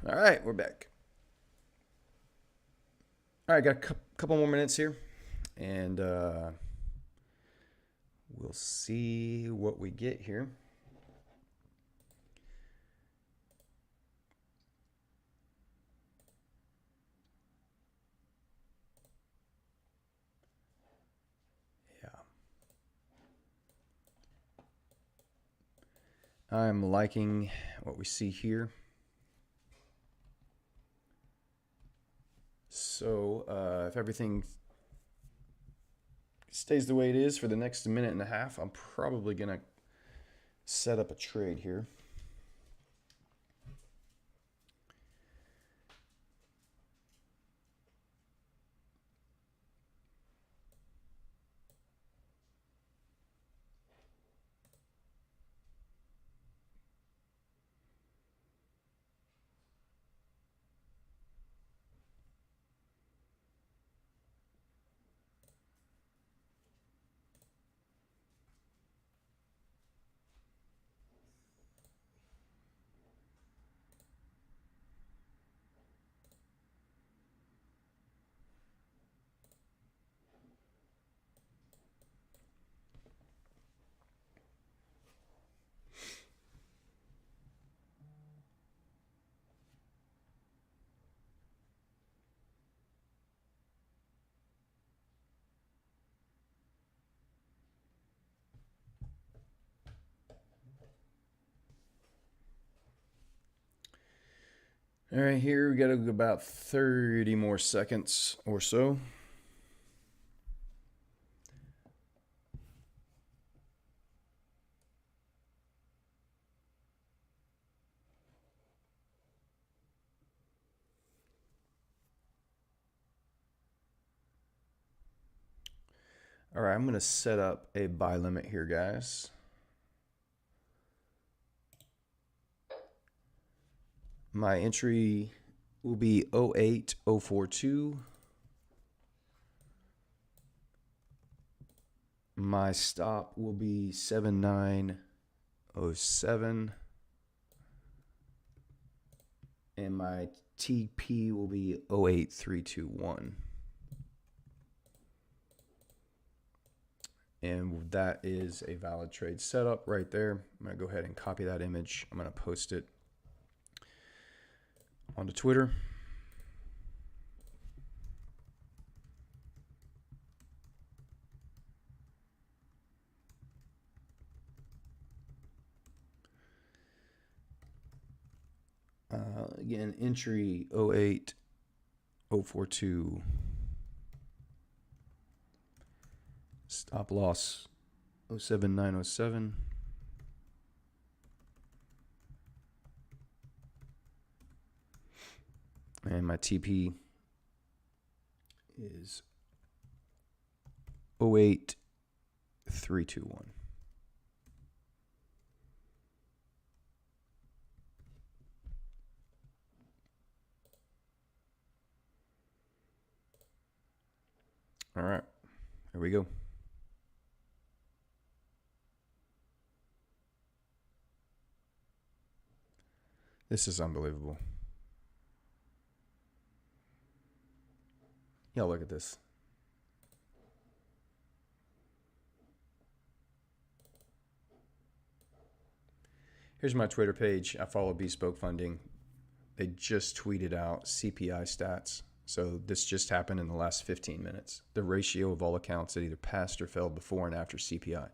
All right, we're back. All right, got a couple more minutes here, and we'll see what we get here. Yeah. I'm liking what we see here. So if everything stays the way it is for the next minute and a half, I'm probably going to set up a trade here. All right, here we got about 30 more seconds or so. All right, I'm going to set up a buy limit here, guys. My entry will be 08042. My stop will be 7907. And my TP will be 08321. And that is a valid trade setup right there. I'm going to go ahead and copy that image. I'm going to post it onto Twitter. Again, entry 08042. Stop loss 07907. And my TP is 08321. All right, here we go. This is unbelievable. Y'all look at this. Here's my Twitter page. I follow Bespoke Funding. They just tweeted out CPI stats. So this just happened in the last 15 minutes. The ratio of all accounts that either passed or failed before and after CPI.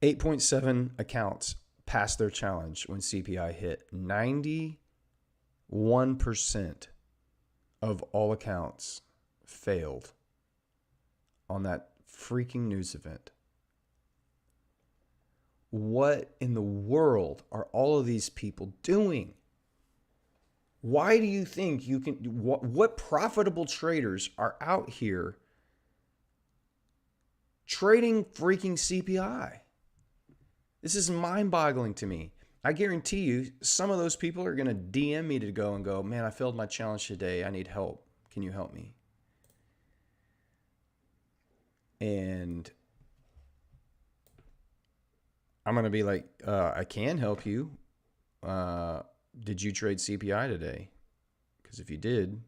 8.7 accounts passed their challenge when CPI hit. 91% of all accounts failed on that freaking news event. What in the world are all of these people doing? Why do you think you can, what profitable traders are out here trading freaking CPI? This is mind-boggling to me. I guarantee you some of those people are going to DM me to go, man, I failed my challenge today. I need help. Can you help me? And I'm going to be like, I can help you. Did you trade CPI today? Because if you did,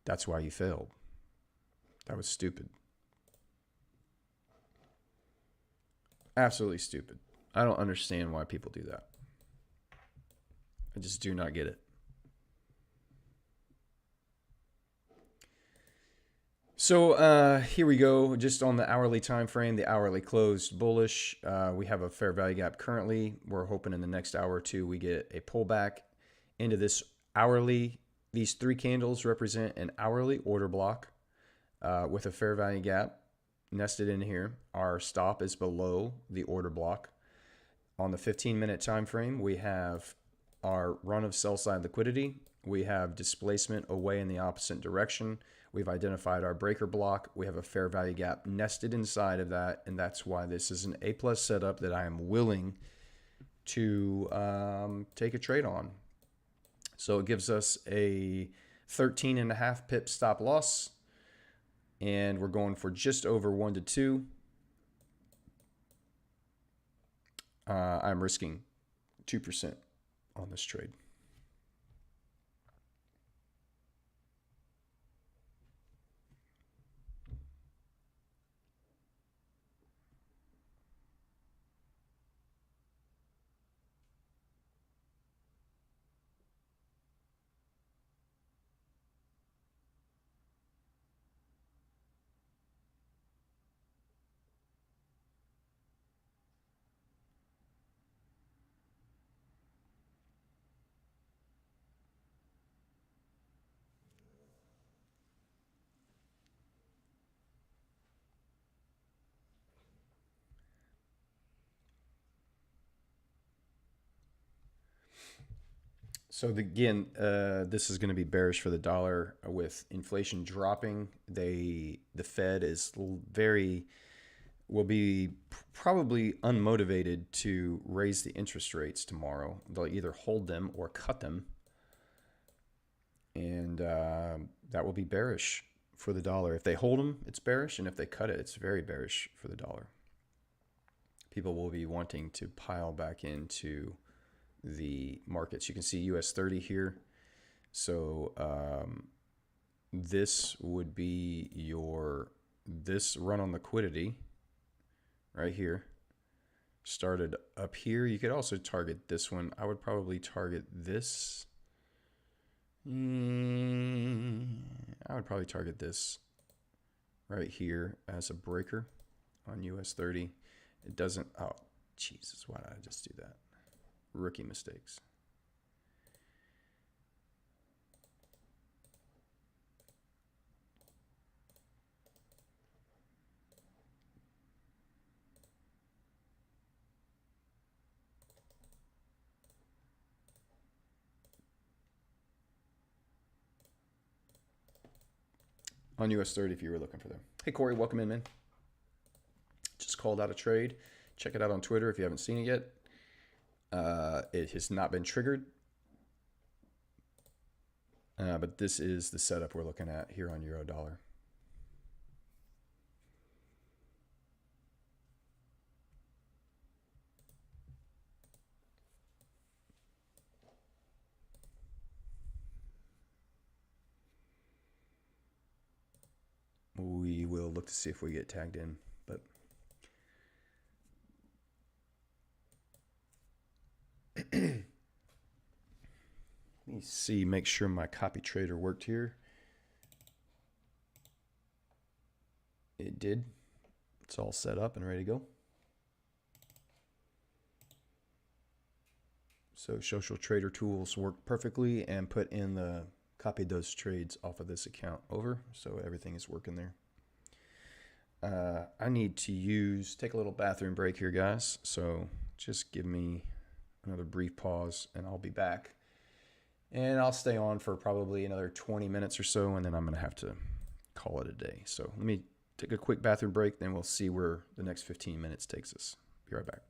that's why you failed. That was stupid. Absolutely stupid. I don't understand why people do that. I just do not get it. So here we go. Just on the hourly time frame, the hourly closed bullish. We have a fair value gap currently. We're hoping in the next hour or two we get a pullback into this hourly. These three candles represent an hourly order block with a fair value gap nested in here. Our stop is below the order block. On the 15-minute time frame, we have our run of sell side liquidity. We have displacement away in the opposite direction. We've identified our breaker block. We have a fair value gap nested inside of that, and that's why this is an A+ setup that I am willing to take a trade on. So it gives us a 13.5 pip stop loss, and we're going for just over 1 to 2. I'm risking 2% on this trade. So again, this is going to be bearish for the dollar with inflation dropping. The Fed is will be probably unmotivated to raise the interest rates tomorrow. They'll either hold them or cut them, and that will be bearish for the dollar. If they hold them, it's bearish, and if they cut it, it's very bearish for the dollar. People will be wanting to pile back into the markets. You can see US 30 here. So this would be this run on liquidity right here. Started up here. You could also target this one. I would probably target this. I would probably target this right here as a breaker on US 30. It doesn't, oh, Jesus, why did I just do that? Rookie mistakes. On US 30 if you were looking for them. Hey, Corey, welcome in, man. Just called out a trade. Check it out on Twitter if you haven't seen it yet. It has not been triggered. But this is the setup we're looking at here on Euro Dollar. We will look to see if we get tagged in, but let me see, make sure my copy trader worked here. It did. It's all set up and ready to go. So Social Trader Tools work perfectly and put in the copied those trades off of this account over. So everything is working there. I need to take a little bathroom break here, guys. So just give me another brief pause and I'll be back. And I'll stay on for probably another 20 minutes or so, and then I'm going to have to call it a day. So let me take a quick bathroom break, then we'll see where the next 15 minutes takes us. Be right back.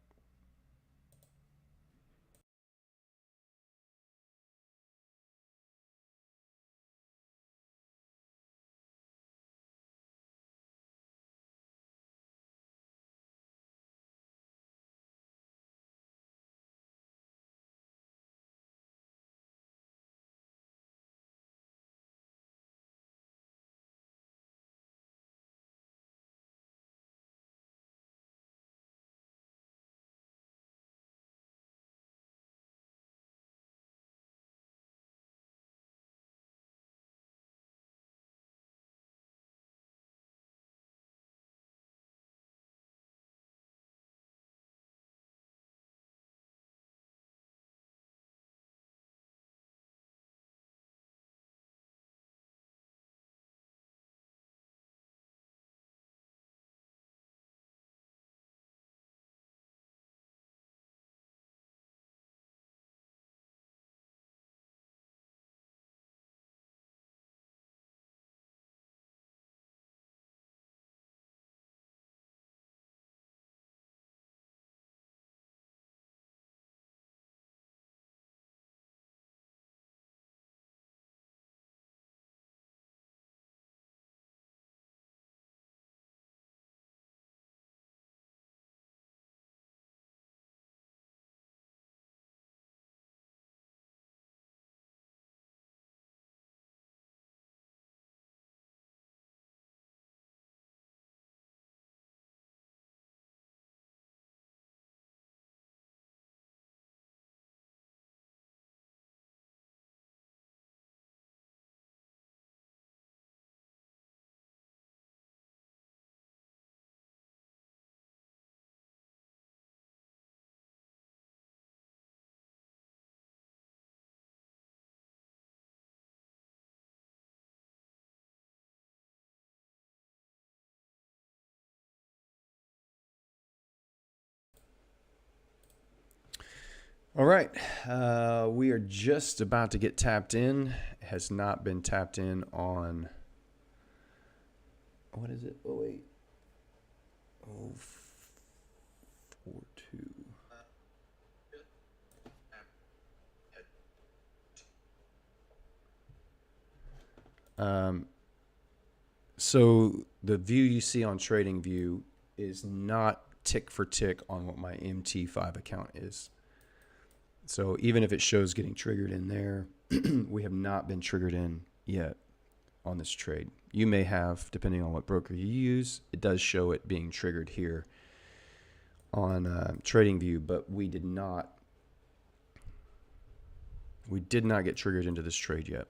All right. We are just about to get tapped in. It has not been tapped in on. What is it? Oh, wait. Oh, 4-2. So the view you see on TradingView is not tick for tick on what my MT5 account is. So even if it shows getting triggered in there, we have not been triggered in yet on this trade. You may have, depending on what broker you use. It does show it being triggered here on TradingView, but we did not get triggered into this trade yet.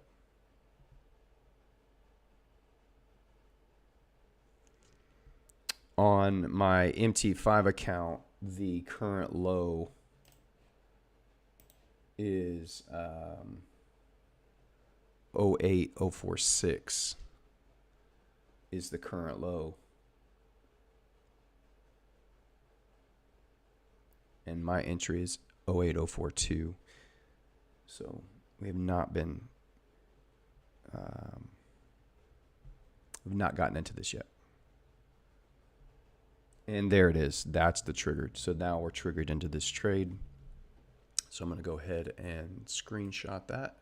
On my MT5 account, the current low is 08046 is the current low. And my entry is 08042. So we have not been, we've not gotten into this yet. And there it is. That's the triggered. So now we're triggered into this trade. So I'm going to go ahead and screenshot that.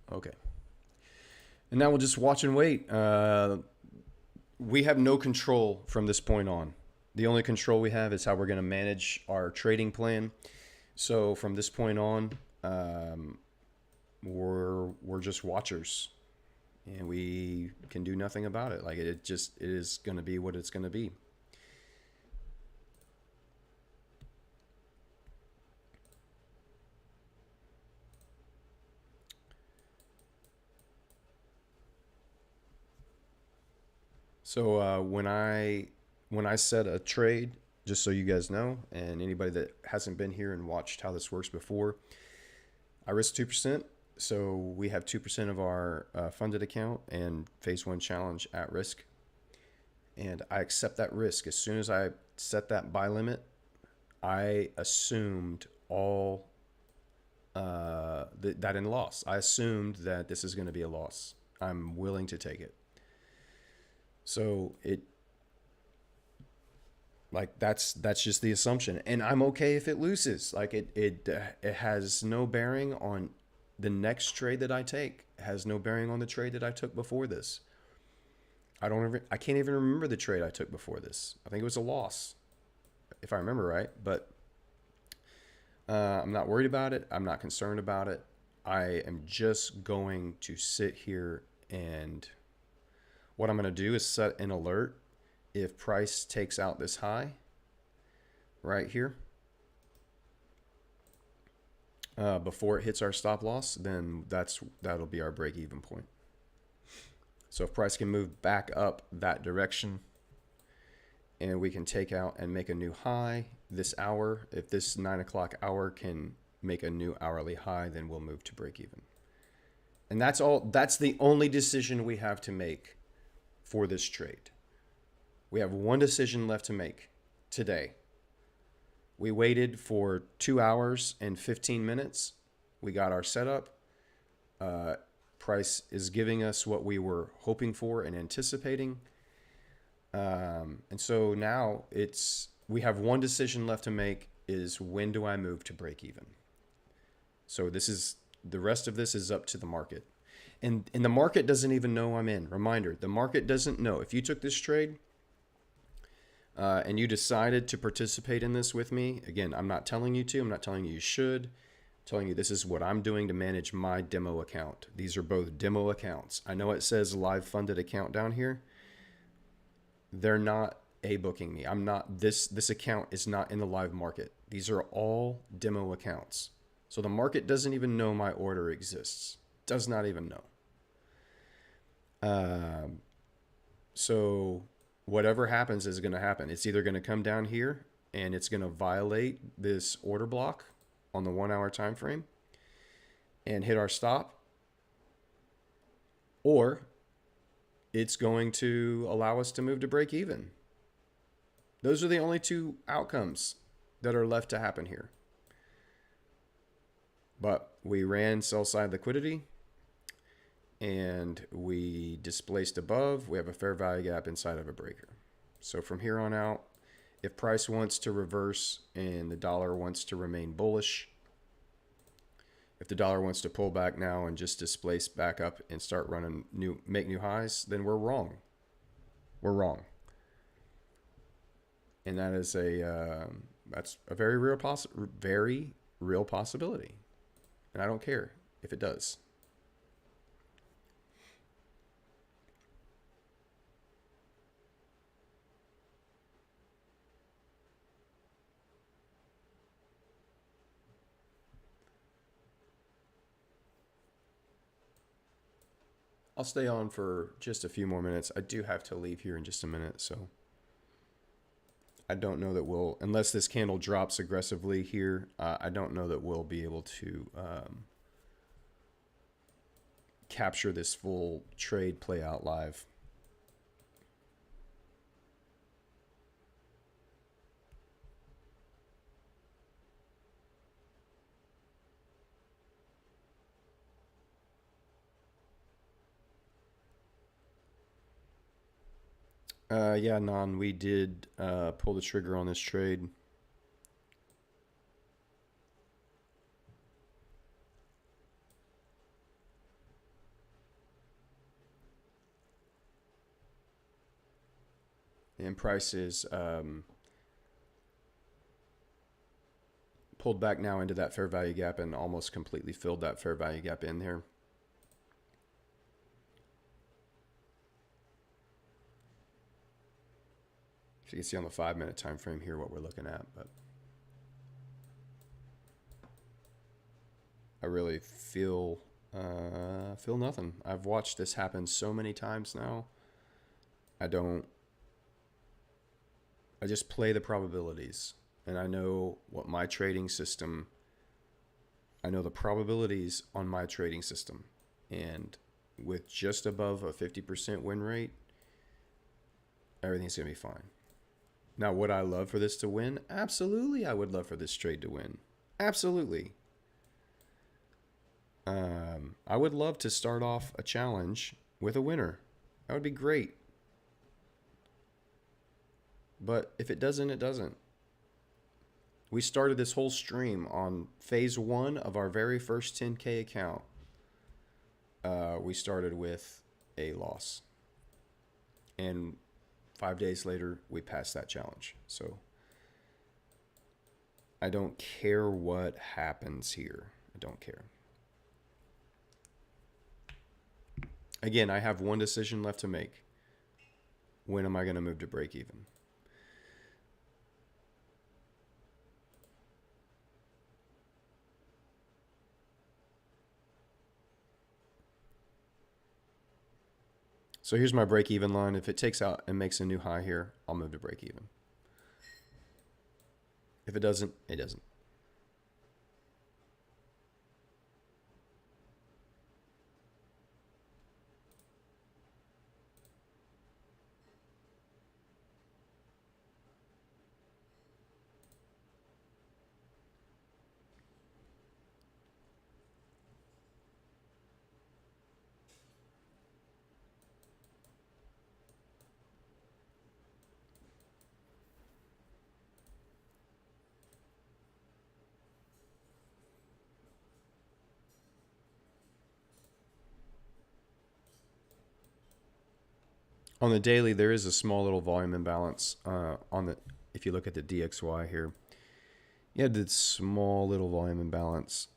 Okay. And now we'll just watch and wait. We have no control from this point on. The only control we have is how we're going to manage our trading plan. So from this point on, we're just watchers, and we can do nothing about it. Like it is going to be what it's going to be. So when I set a trade, just so you guys know, and anybody that hasn't been here and watched how this works before, I risk 2%. So we have 2% of our funded account and phase one challenge at risk. And I accept that risk. As soon as I set that buy limit, I assumed all that in loss. I assumed that this is going to be a loss. I'm willing to take it. So that's just the assumption, and I'm okay if it loses. Like it has no bearing on the next trade that I take. It has no bearing on the trade that I took before this. I can't even remember the trade I took before this. I think it was a loss, if I remember right. But I'm not worried about it. I'm not concerned about it. I am just going to sit here, and what I'm going to do is set an alert if price takes out this high right here before it hits our stop loss, then that'll be our break even point. So if price can move back up that direction and we can take out and make a new high this hour, if this 9 o'clock hour can make a new hourly high, then we'll move to break even. And that's all. That's the only decision we have to make for this trade. We have one decision left to make today. We waited for 2 hours and 15 minutes. We got our setup. Price is giving us what we were hoping for and anticipating. And so now we have one decision left to make, is when do I move to break even? So the rest of this is up to the market. And the market doesn't even know I'm in. Reminder, the market doesn't know. If you took this trade and you decided to participate in this with me, again, I'm not telling you to. I'm not telling you you should. I'm telling you this is what I'm doing to manage my demo account. These are both demo accounts. I know it says live funded account down here. They're not booking me. I'm not. This account is not in the live market. These are all demo accounts. So the market doesn't even know my order exists. Does not even know. Um, so whatever happens is going to happen. It's either going to come down here and it's going to violate this order block on the 1 hour time frame and hit our stop, or it's going to allow us to move to break even. Those are the only two outcomes that are left to happen here. But we ran sell side liquidity and we displaced above. We have a fair value gap inside of a breaker. So from here on out, if price wants to reverse and the dollar wants to remain bullish, if the dollar wants to pull back now and just displace back up and start running make new highs, then we're wrong. We're wrong. And that is that's a very real possibility. And I don't care if it does. I'll stay on for just a few more minutes. I do have to leave here in just a minute, so I don't know that we'll, unless this candle drops aggressively here, I don't know that we'll be able to capture this full trade play out live. Yeah, Non, we did pull the trigger on this trade. And price is pulled back now into that fair value gap and almost completely filled that fair value gap in there. So you can see on the 5-minute time frame here what we're looking at, but I really feel nothing. I've watched this happen so many times now. I just play the probabilities, and I know what my trading system, I know the probabilities on my trading system, and with just above a 50% win rate, everything's gonna be fine. Now, would I love for this to win? Absolutely, I would love for this trade to win. Absolutely. I would love to start off a challenge with a winner. That would be great. But if it doesn't, it doesn't. We started this whole stream on phase 1 of our very first 10K account. We started with a loss. And 5 days later, we passed that challenge. So I don't care what happens here. I don't care. Again, I have one decision left to make. When am I going to move to break even? So here's my break even line. If it takes out and makes a new high here, I'll move to break even. If it doesn't, it doesn't. On the daily, there is a small little volume imbalance if you look at the DXY here. You had this small little volume imbalance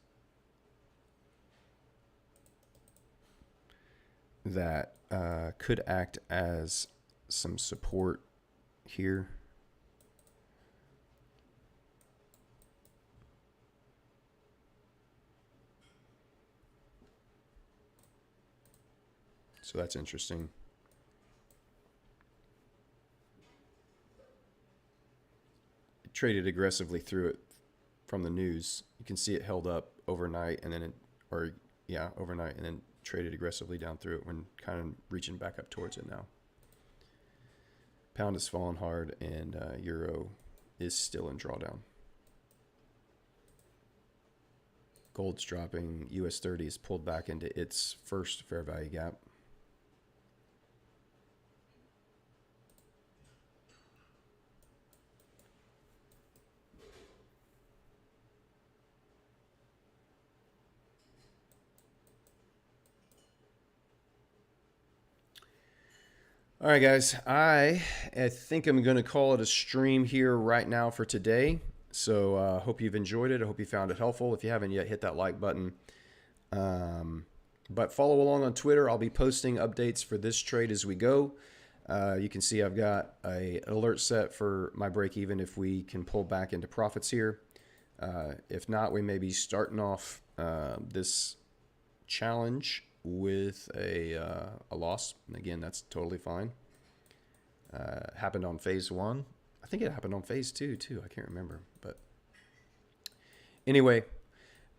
that could act as some support here. So that's interesting. It traded aggressively through it from the news. You can see it held up overnight and then overnight and then traded aggressively down through it when kind of reaching back up towards it now. Pound has fallen hard and euro is still in drawdown. Gold's dropping. US 30 is pulled back into its first fair value gap. All right, guys. I think I'm going to call it a stream here right now for today. So I hope you've enjoyed it. I hope you found it helpful. If you haven't yet, hit that like button. But follow along on Twitter. I'll be posting updates for this trade as we go. You can see I've got an alert set for my break even if we can pull back into profits here. If not, we may be starting off this challenge with a loss. And again, that's totally fine. Happened on phase 1. I think it happened on phase 2 too. I can't remember. But anyway,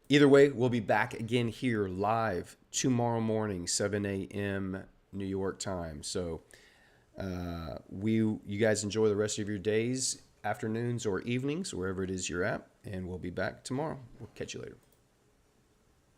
either way, we'll be back again here live tomorrow morning, 7 a.m. New York time. So you guys enjoy the rest of your days, afternoons, or evenings, wherever it is you're at. And we'll be back tomorrow. We'll catch you later.